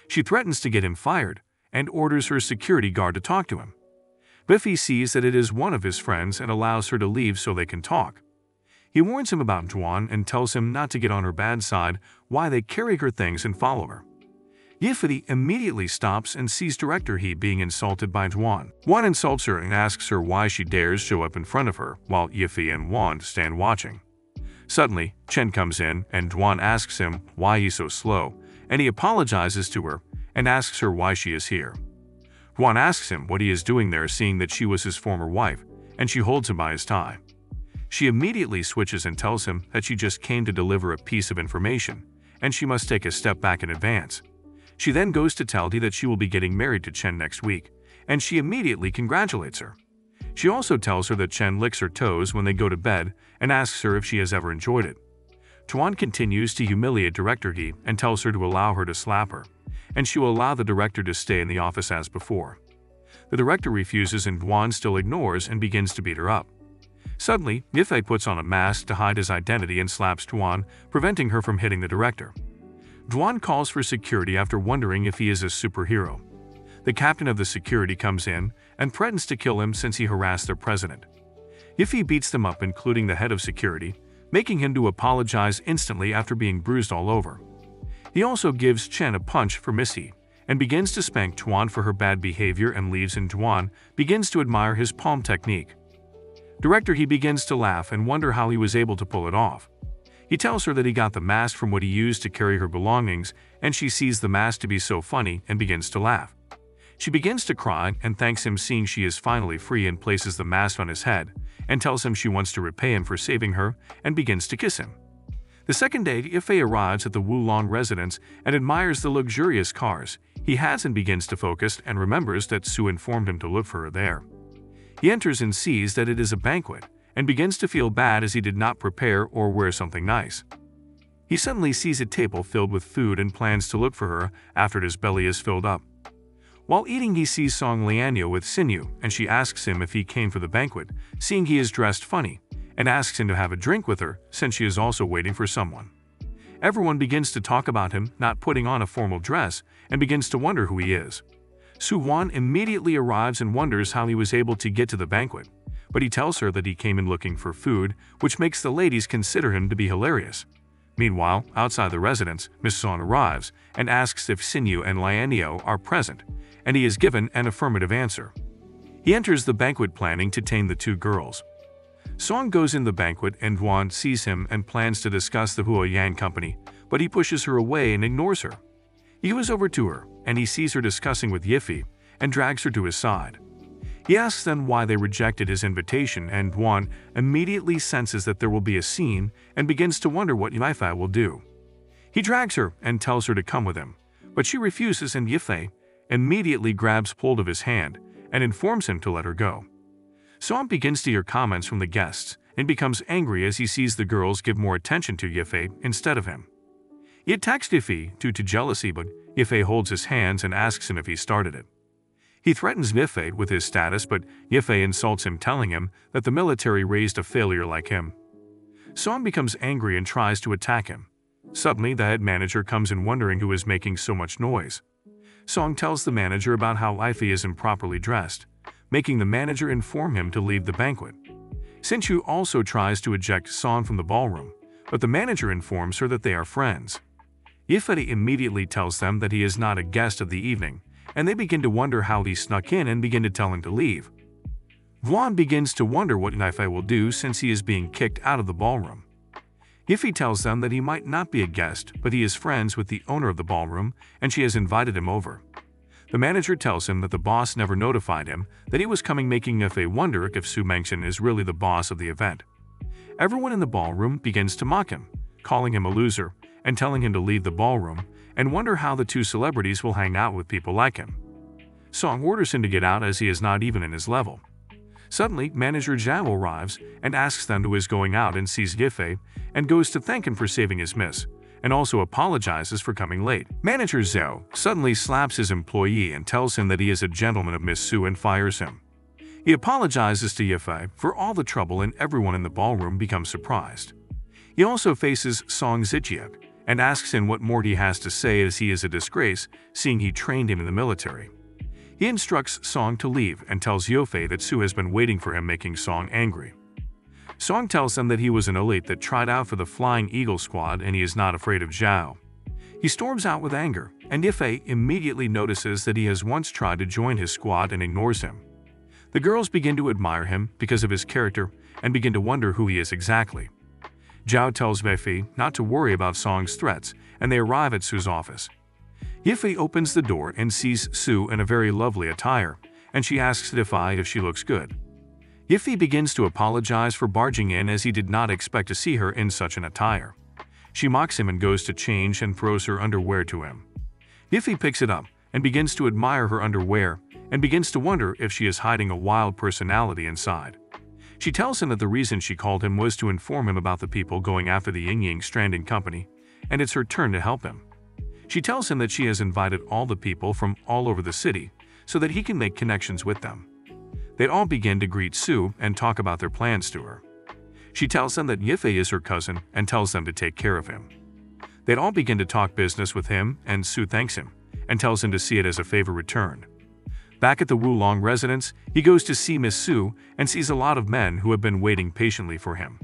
She threatens to get him fired and orders her security guard to talk to him. Yifei sees that it is one of his friends and allows her to leave so they can talk. He warns him about Duan and tells him not to get on her bad side while they carry her things and follow her. Yifei immediately stops and sees Director He being insulted by Duan. Wan insults her and asks her why she dares show up in front of her while Yifei and Wan stand watching. Suddenly, Chen comes in and Duan asks him why he's so slow, and he apologizes to her and asks her why she is here. Duan asks him what he is doing there, seeing that she was his former wife, and she holds him by his tie. She immediately switches and tells him that she just came to deliver a piece of information, and she must take a step back in advance. She then goes to tell Dee that she will be getting married to Chen next week, and she immediately congratulates her. She also tells her that Chen licks her toes when they go to bed and asks her if she has ever enjoyed it. Tuan continues to humiliate Director He and tells her to allow her to slap her, and she will allow the director to stay in the office as before. The director refuses and Duan still ignores and begins to beat her up. Suddenly, Yifei puts on a mask to hide his identity and slaps Duan, preventing her from hitting the director. Duan calls for security after wondering if he is a superhero. The captain of the security comes in and threatens to kill him since he harassed their president. Yiffei beats them up, including the head of security, making him to apologize instantly after being bruised all over. He also gives Chen a punch for misheat and begins to spank Tuan for her bad behavior and leaves, and Tuan begins to admire his palm technique. Director He begins to laugh and wonder how he was able to pull it off. He tells her that he got the mask from what he used to carry her belongings, and she sees the mask to be so funny and begins to laugh. She begins to cry and thanks him, seeing she is finally free, and places the mask on his head and tells him she wants to repay him for saving her and begins to kiss him. The second day, Yiffei arrives at the Wulong residence and admires the luxurious cars he has and begins to focus and remembers that Su informed him to look for her there. He enters and sees that it is a banquet and begins to feel bad as he did not prepare or wear something nice. He suddenly sees a table filled with food and plans to look for her after his belly is filled up. While eating, he sees Song Lianyo with Xinyu, and she asks him if he came for the banquet, seeing he is dressed funny, and asks him to have a drink with her since she is also waiting for someone. Everyone begins to talk about him not putting on a formal dress and begins to wonder who he is. Su Wan immediately arrives and wonders how he was able to get to the banquet, but he tells her that he came in looking for food, which makes the ladies consider him to be hilarious. Meanwhile, outside the residence, Miss Song arrives and asks if Xinyu and Lianyo are present, and he is given an affirmative answer. He enters the banquet planning to tame the two girls. Song goes in the banquet and Wan sees him and plans to discuss the Huoyang company, but he pushes her away and ignores her. He goes over to her, and he sees her discussing with Yiffei and drags her to his side. He asks them why they rejected his invitation, and Wan immediately senses that there will be a scene and begins to wonder what Yiffei will do. He drags her and tells her to come with him, but she refuses, and Yiffei immediately grabs hold of his hand and informs him to let her go. Song begins to hear comments from the guests and becomes angry as he sees the girls give more attention to Yiffei instead of him. He attacks Yiffei due to jealousy, but Yiffei holds his hands and asks him if he started it. He threatens Yiffei with his status, but Yiffei insults him, telling him that the military raised a failure like him. Song becomes angry and tries to attack him. Suddenly, the head manager comes in, wondering who is making so much noise. Song tells the manager about how Yiffei is improperly dressed, making the manager inform him to leave the banquet. Xinyu also tries to eject Song from the ballroom, but the manager informs her that they are friends. Yiffei immediately tells them that he is not a guest of the evening, and they begin to wonder how he snuck in and begin to tell him to leave. Wan begins to wonder what Yiffei will do since he is being kicked out of the ballroom. Yiffei tells them that he might not be a guest, but he is friends with the owner of the ballroom and she has invited him over. The manager tells him that the boss never notified him that he was coming, making Yiffei wonder if Su Mengchen is really the boss of the event. Everyone in the ballroom begins to mock him, calling him a loser and telling him to leave the ballroom, and wonder how the two celebrities will hang out with people like him. Song orders him to get out as he is not even in his level. Suddenly, manager Zhao arrives and asks them who is going out, and sees Yiffei and goes to thank him for saving his miss, and also apologizes for coming late. Manager Zhao suddenly slaps his employee and tells him that he is a gentleman of Miss Su and fires him. He apologizes to Yiffei for all the trouble, and everyone in the ballroom becomes surprised. He also faces Song Zijian and asks him what more he has to say, as he is a disgrace, seeing he trained him in the military. He instructs Song to leave and tells Yiffei that Su has been waiting for him, making Song angry. Song tells them that he was an elite that tried out for the Flying Eagle squad and he is not afraid of Zhao. He storms out with anger, and Yiffei immediately notices that he has once tried to join his squad and ignores him. The girls begin to admire him because of his character and begin to wonder who he is exactly. Zhao tells Yiffei not to worry about Song's threats, and they arrive at Su's office. Yiffei opens the door and sees Su in a very lovely attire, and she asks Yiffei if she looks good. Yiffei begins to apologize for barging in, as he did not expect to see her in such an attire. She mocks him and goes to change and throws her underwear to him. Yiffei picks it up and begins to admire her underwear and begins to wonder if she is hiding a wild personality inside. She tells him that the reason she called him was to inform him about the people going after the Yingying Stranding Company, and it's her turn to help him. She tells him that she has invited all the people from all over the city so that he can make connections with them. They all begin to greet Su and talk about their plans to her. She tells them that Yiffei is her cousin and tells them to take care of him. They all begin to talk business with him, and Su thanks him and tells him to see it as a favor returned. Back at the Wulong residence, he goes to see Miss Su and sees a lot of men who have been waiting patiently for him.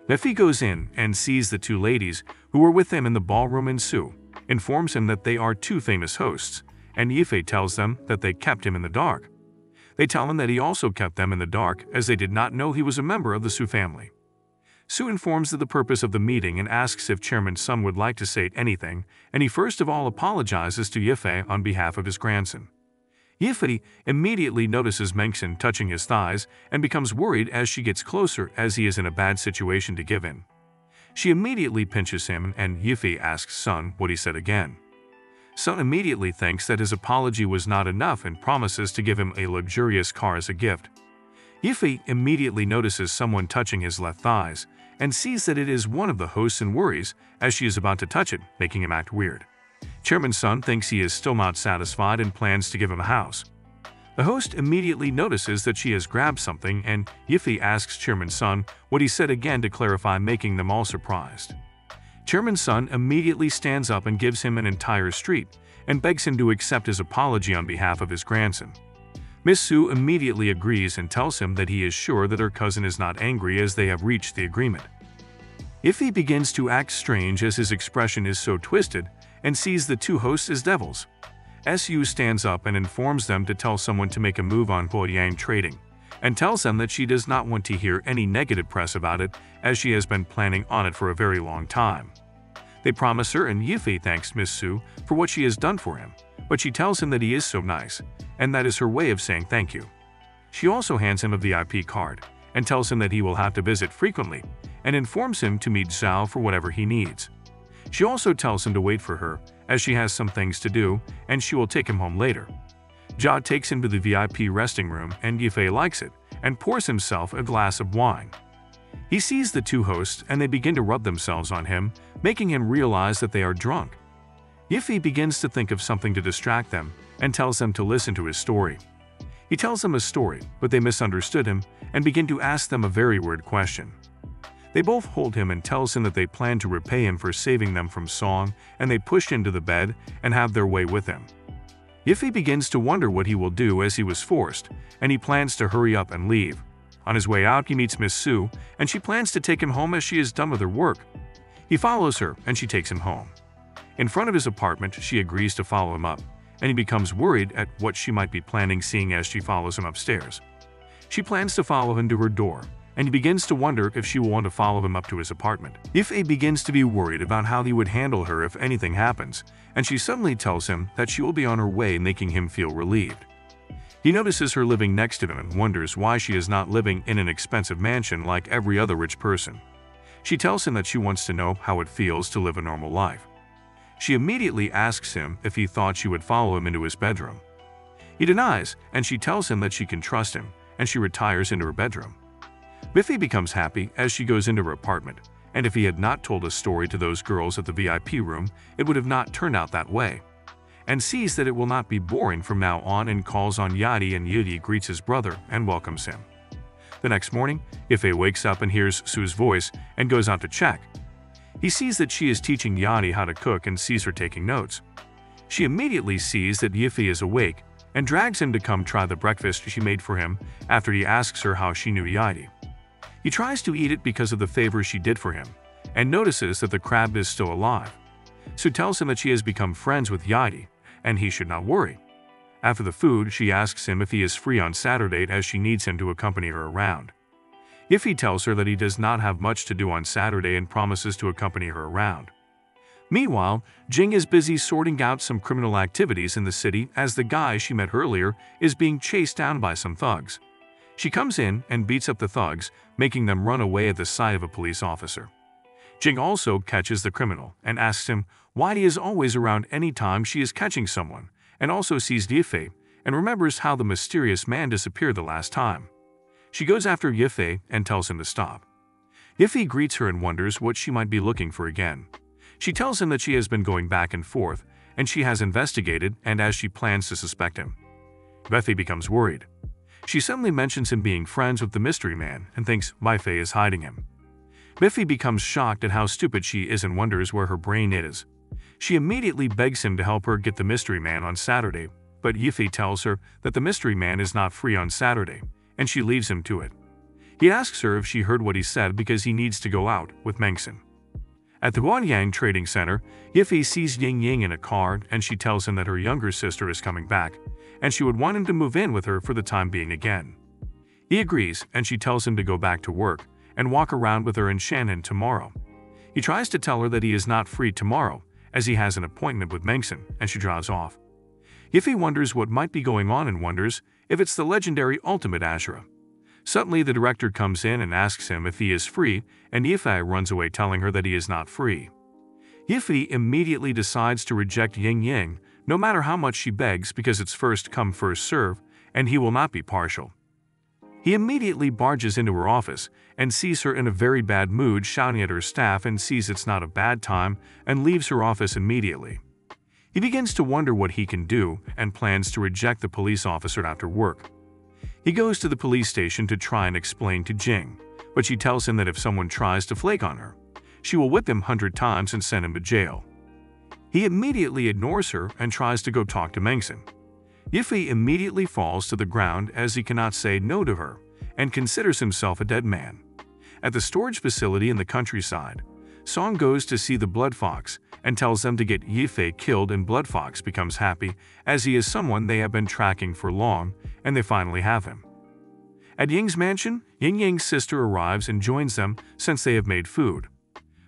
Miffy goes in and sees the two ladies who were with him in the ballroom, and Su informs him that they are two famous hosts, and Yifei tells them that they kept him in the dark. They tell him that he also kept them in the dark as they did not know he was a member of the Su family. Su informs of the purpose of the meeting and asks if Chairman Sun would like to say anything, and he first of all apologizes to Yifei on behalf of his grandson. Yifei immediately notices Mengxin touching his thighs and becomes worried as she gets closer as he is in a bad situation to give in. She immediately pinches him and Yifei asks Sun what he said again. Sun immediately thinks that his apology was not enough and promises to give him a luxurious car as a gift. Yifei immediately notices someone touching his left thighs and sees that it is one of the hosts and worries as she is about to touch it, making him act weird. Chairman Sun thinks he is still not satisfied and plans to give him a house. The host immediately notices that she has grabbed something and Yifei asks Chairman Sun what he said again to clarify, making them all surprised. Chairman Sun immediately stands up and gives him an entire street and begs him to accept his apology on behalf of his grandson. Miss Su immediately agrees and tells him that he is sure that her cousin is not angry as they have reached the agreement. Yifei begins to act strange as his expression is so twisted and sees the two hosts as devils. Su stands up and informs them to tell someone to make a move on Guoyang Trading, and tells them that she does not want to hear any negative press about it as she has been planning on it for a very long time. They promise her and Yifei thanks Miss Su for what she has done for him, but she tells him that he is so nice, and that is her way of saying thank you. She also hands him a VIP card and tells him that he will have to visit frequently and informs him to meet Zhao for whatever he needs. She also tells him to wait for her as she has some things to do and she will take him home later. Jia takes him to the VIP resting room and Yifei likes it and pours himself a glass of wine. He sees the two hosts and they begin to rub themselves on him, making him realize that they are drunk. Yifei begins to think of something to distract them and tells them to listen to his story. He tells them a story, but they misunderstood him and begin to ask them a very weird question. They both hold him and tells him that they plan to repay him for saving them from Song, and they push into the bed and have their way with him. Yifei begins to wonder what he will do as he was forced, and he plans to hurry up and leave. On his way out, he meets Miss Su, and she plans to take him home as she is done with her work. He follows her, and she takes him home. In front of his apartment, she agrees to follow him up, and he becomes worried at what she might be planning seeing as she follows him upstairs. She plans to follow him to her door, and he begins to wonder if she will want to follow him up to his apartment. Yifei begins to be worried about how he would handle her if anything happens, and she suddenly tells him that she will be on her way, making him feel relieved. He notices her living next to him and wonders why she is not living in an expensive mansion like every other rich person. She tells him that she wants to know how it feels to live a normal life. She immediately asks him if he thought she would follow him into his bedroom. He denies, and she tells him that she can trust him, and she retires into her bedroom. Miffy becomes happy as she goes into her apartment, and if he had not told a story to those girls at the VIP room, it would have not turned out that way, and sees that it will not be boring from now on and calls on Yadi, and Yudi greets his brother and welcomes him. The next morning, Yifei wakes up and hears Su's voice and goes out to check. He sees that she is teaching Yadi how to cook and sees her taking notes. She immediately sees that Yifei is awake and drags him to come try the breakfast she made for him after he asks her how she knew Yadi. He tries to eat it because of the favor she did for him, and notices that the crab is still alive. Su tells him that she has become friends with Yadi, and he should not worry. After the food, she asks him if he is free on Saturday as she needs him to accompany her around. Yifei tells her that he does not have much to do on Saturday and promises to accompany her around. Meanwhile, Jing is busy sorting out some criminal activities in the city as the guy she met earlier is being chased down by some thugs. She comes in and beats up the thugs, making them run away at the sight of a police officer. Jing also catches the criminal and asks him why he is always around any time she is catching someone, and also sees Yifei and remembers how the mysterious man disappeared the last time. She goes after Yifei and tells him to stop. Yifei greets her and wonders what she might be looking for again. She tells him that she has been going back and forth, and she has investigated and as she plans to suspect him. Yifei becomes worried. She suddenly mentions him being friends with the mystery man and thinks Yifei is hiding him. Miffy becomes shocked at how stupid she is and wonders where her brain is. She immediately begs him to help her get the mystery man on Saturday, but Yifi tells her that the mystery man is not free on Saturday, and she leaves him to it. He asks her if she heard what he said because he needs to go out with Mengson. At the Guanyang Trading Center, Yifi sees Ying Ying in a car and she tells him that her younger sister is coming back, and she would want him to move in with her for the time being again. He agrees, and she tells him to go back to work and walk around with her in Shannon tomorrow. He tries to tell her that he is not free tomorrow, as he has an appointment with Mengson, and she drives off. Yifi wonders what might be going on and wonders if it's the legendary Ultimate Ashura. Suddenly, the director comes in and asks him if he is free, and Yifi runs away telling her that he is not free. Yifi immediately decides to reject Ying Ying, no matter how much she begs, because it's first come first serve, and he will not be partial. He immediately barges into her office and sees her in a very bad mood, shouting at her staff, and sees it's not a bad time and leaves her office immediately. He begins to wonder what he can do and plans to reject the police officer after work. He goes to the police station to try and explain to Jing, but she tells him that if someone tries to flake on her, she will whip him 100 times and send him to jail. He immediately ignores her and tries to go talk to Mengson. Yifi immediately falls to the ground as he cannot say no to her and considers himself a dead man. At the storage facility in the countryside, Song goes to see the Blood Fox and tells them to get Yifi killed, and Blood Fox becomes happy as he is someone they have been tracking for long and they finally have him. At Ying's mansion, Ying Ying's sister arrives and joins them since they have made food.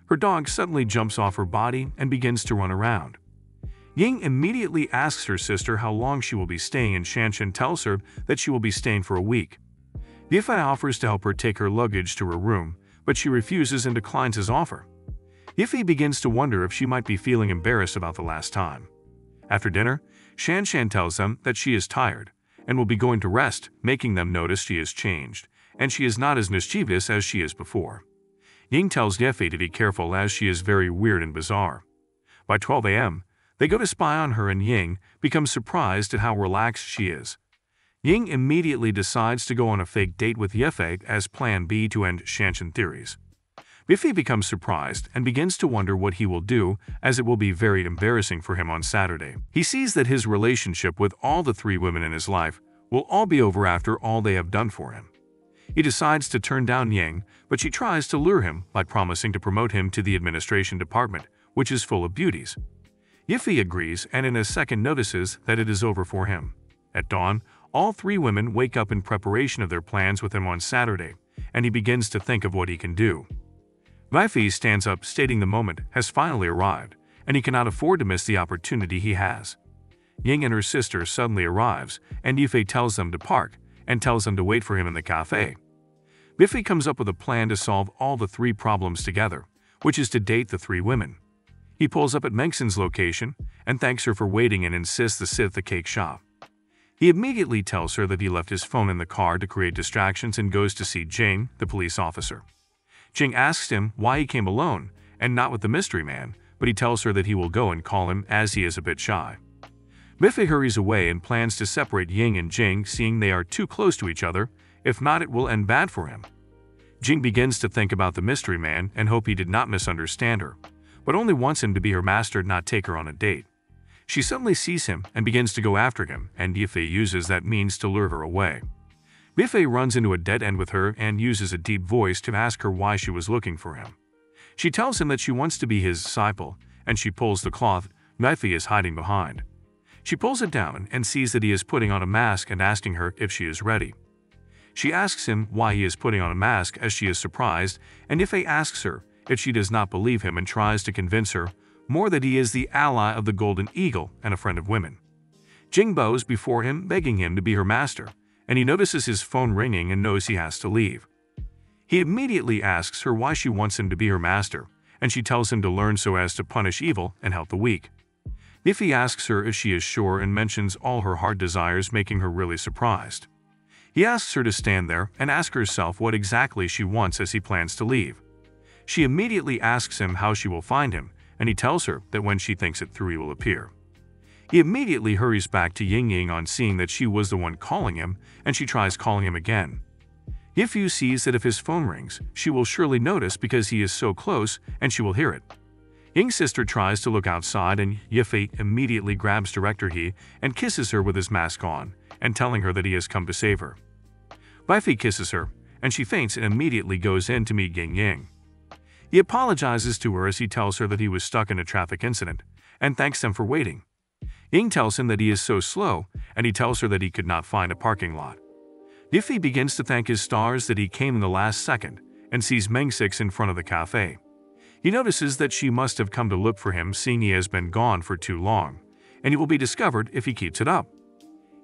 Her dog suddenly jumps off her body and begins to run around. Ying immediately asks her sister how long she will be staying, and Shanshan tells her that she will be staying for a week. Yifi offers to help her take her luggage to her room, but she refuses and declines his offer. Yifi begins to wonder if she might be feeling embarrassed about the last time. After dinner, Shanshan tells them that she is tired and will be going to rest, making them notice she has changed, and she is not as mischievous as she is before. Ying tells Yifi to be careful as she is very weird and bizarre. By 12 a.m., they go to spy on her, and Ying becomes surprised at how relaxed she is. Ying immediately decides to go on a fake date with Yifi as plan B to end Shanshan theories. Yifi becomes surprised and begins to wonder what he will do, as it will be very embarrassing for him on Saturday. He sees that his relationship with all the 3 women in his life will all be over after all they have done for him. He decides to turn down Ying, but she tries to lure him by promising to promote him to the administration department, which is full of beauties. Yifi agrees and in a second notices that it is over for him. At dawn, all 3 women wake up in preparation of their plans with him on Saturday, and he begins to think of what he can do. Yifi stands up, stating the moment has finally arrived, and he cannot afford to miss the opportunity he has. Ying and her sister suddenly arrives, and Yifi tells them to park and tells them to wait for him in the cafe. Yifi comes up with a plan to solve all the 3 problems together, which is to date the 3 women. He pulls up at Mengson's location and thanks her for waiting and insists to sit at the cake shop. He immediately tells her that he left his phone in the car to create distractions and goes to see Jing, the police officer. Jing asks him why he came alone and not with the mystery man, but he tells her that he will go and call him as he is a bit shy. Yifi hurries away and plans to separate Ying and Jing, seeing they are too close to each other. If not, it will end bad for him. Jing begins to think about the mystery man and hope he did not misunderstand her, but only wants him to be her master, not take her on a date. She suddenly sees him and begins to go after him, and Yifi uses that means to lure her away. Yifi runs into a dead end with her and uses a deep voice to ask her why she was looking for him. She tells him that she wants to be his disciple, and she pulls the cloth Yifi is hiding behind. She pulls it down and sees that he is putting on a mask and asking her if she is ready. She asks him why he is putting on a mask, as she is surprised, and Yifi asks her if she does not believe him and tries to convince her more that he is the ally of the Golden Eagle and a friend of women. Jing bows before him, begging him to be her master, and he notices his phone ringing and knows he has to leave. He immediately asks her why she wants him to be her master, and she tells him to learn so as to punish evil and help the weak. Yifi asks her if she is sure and mentions all her heart desires, making her really surprised. He asks her to stand there and ask herself what exactly she wants as he plans to leave. She immediately asks him how she will find him, and he tells her that when she thinks it through he will appear. He immediately hurries back to Ying Ying on seeing that she was the one calling him, and she tries calling him again. Yifi sees that if his phone rings, she will surely notice because he is so close and she will hear it. Ying's sister tries to look outside and Yifei immediately grabs Director He and kisses her with his mask on, and telling her that he has come to save her. Yifei kisses her, and she faints and immediately goes in to meet Ying. He apologizes to her as he tells her that he was stuck in a traffic incident, and thanks them for waiting. Ying tells him that he is so slow, and he tells her that he could not find a parking lot. Yifei begins to thank his stars that he came in the last second, and sees Mengsix in front of the cafe. He notices that she must have come to look for him, seeing he has been gone for too long, and he will be discovered if he keeps it up.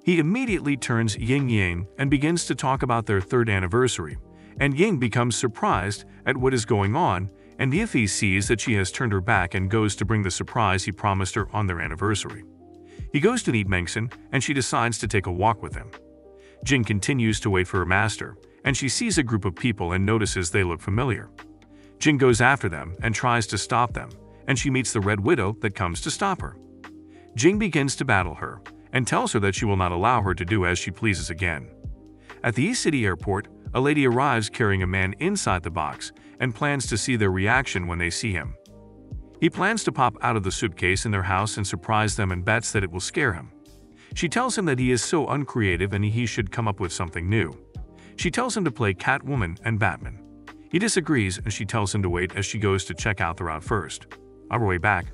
He immediately turns Ying and begins to talk about their 3rd anniversary, and Ying becomes surprised at what is going on, and Yifei sees that she has turned her back and goes to bring the surprise he promised her on their anniversary. He goes to meet Mengson, and she decides to take a walk with him. Jing continues to wait for her master, and she sees a group of people and notices they look familiar. Jing goes after them and tries to stop them, and she meets the Red Widow that comes to stop her. Jing begins to battle her, and tells her that she will not allow her to do as she pleases again. At the East City airport, a lady arrives carrying a man inside the box, and plans to see their reaction when they see him. He plans to pop out of the suitcase in their house and surprise them, and bets that it will scare him. She tells him that he is so uncreative and he should come up with something new. She tells him to play Catwoman and Batman. He disagrees, and she tells him to wait as she goes to check out the route first. On her way back,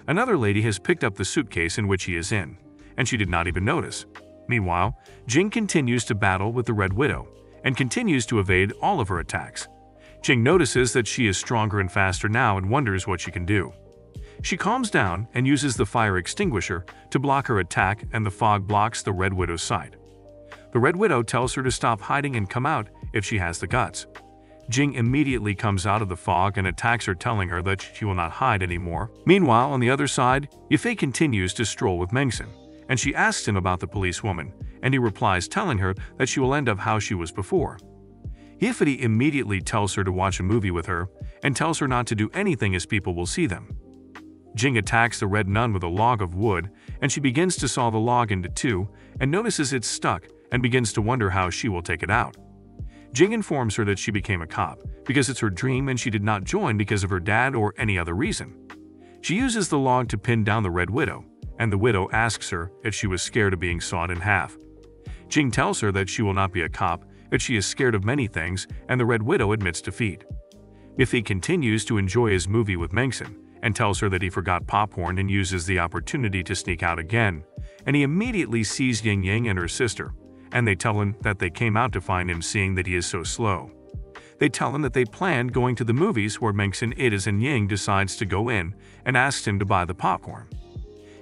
another lady has picked up the suitcase in which he is in, and she did not even notice. Meanwhile, Jing continues to battle with the Red Widow, and continues to evade all of her attacks. Jing notices that she is stronger and faster now and wonders what she can do. She calms down and uses the fire extinguisher to block her attack, and the fog blocks the Red Widow's sight. The Red Widow tells her to stop hiding and come out if she has the guts. Jing immediately comes out of the fog and attacks her, telling her that she will not hide anymore. Meanwhile, on the other side, Yifei continues to stroll with Mengson, and she asks him about the policewoman, and he replies telling her that she will end up how she was before. Yifei immediately tells her to watch a movie with her, and tells her not to do anything as people will see them. Jing attacks the Red Nun with a log of wood, and she begins to saw the log into 2, and notices it's stuck, and begins to wonder how she will take it out. Jing informs her that she became a cop because it's her dream, and she did not join because of her dad or any other reason. She uses the log to pin down the Red Widow, and the widow asks her if she was scared of being sawed in half. Jing tells her that she will not be a cop, that she is scared of many things, and the Red Widow admits defeat. Yifei continues to enjoy his movie with Mengson, and tells her that he forgot popcorn and uses the opportunity to sneak out again, and he immediately sees Ying and her sister, and they tell him that they came out to find him, seeing that he is so slow. They tell him that they planned going to the movies, where Mengson is, and Ying decides to go in and asks him to buy the popcorn.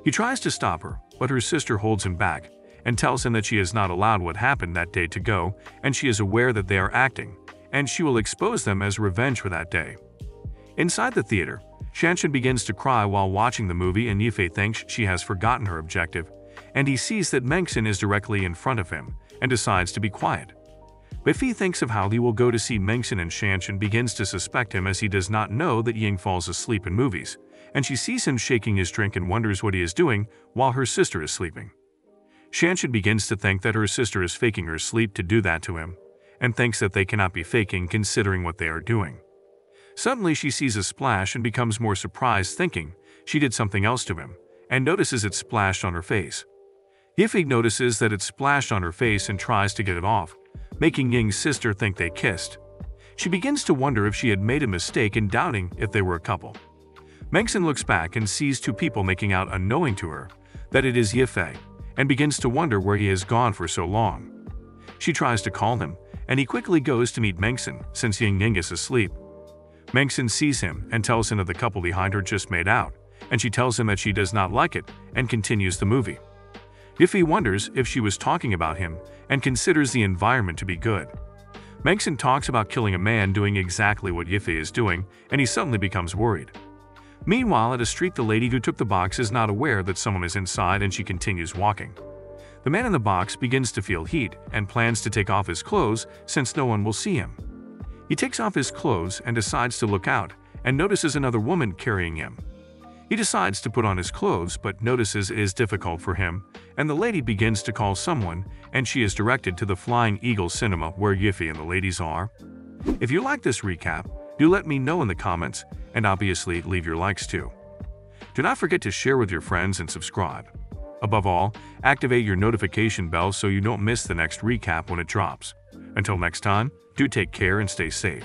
He tries to stop her, but her sister holds him back and tells him that she is not allowed what happened that day to go, and she is aware that they are acting, and she will expose them as revenge for that day. Inside the theater, Shanshan begins to cry while watching the movie, and Yifei thinks she has forgotten her objective, and he sees that Mengson is directly in front of him and decides to be quiet. Yifei thinks of how he will go to see Mengson, and Shanshan begins to suspect him as he does not know that Ying falls asleep in movies, and she sees him shaking his drink and wonders what he is doing while her sister is sleeping. Shanshan begins to think that her sister is faking her sleep to do that to him, and thinks that they cannot be faking considering what they are doing. Suddenly she sees a splash and becomes more surprised, thinking she did something else to him, and notices it splashed on her face. Yifei notices that it splashed on her face and tries to get it off, making Ying's sister think they kissed. She begins to wonder if she had made a mistake and doubting if they were a couple. Mengson looks back and sees 2 people making out, unknowing to her that it is Yifei, and begins to wonder where he has gone for so long. She tries to call him, and he quickly goes to meet Mengson since Ying is asleep. Mengson sees him and tells him that the couple behind her just made out, and she tells him that she does not like it and continues the movie. Yifei wonders if she was talking about him and considers the environment to be good. Mengson talks about killing a man doing exactly what Yifei is doing, and he suddenly becomes worried. Meanwhile, at a street, the lady who took the box is not aware that someone is inside, and she continues walking. The man in the box begins to feel heat and plans to take off his clothes since no one will see him. He takes off his clothes and decides to look out, and notices another woman carrying him. He decides to put on his clothes but notices it is difficult for him, and the lady begins to call someone, and she is directed to the Flying Eagle Cinema where Yifei and the ladies are. If you like this recap, do let me know in the comments, and obviously leave your likes too. Do not forget to share with your friends and subscribe. Above all, activate your notification bell so you don't miss the next recap when it drops. Until next time, do take care and stay safe.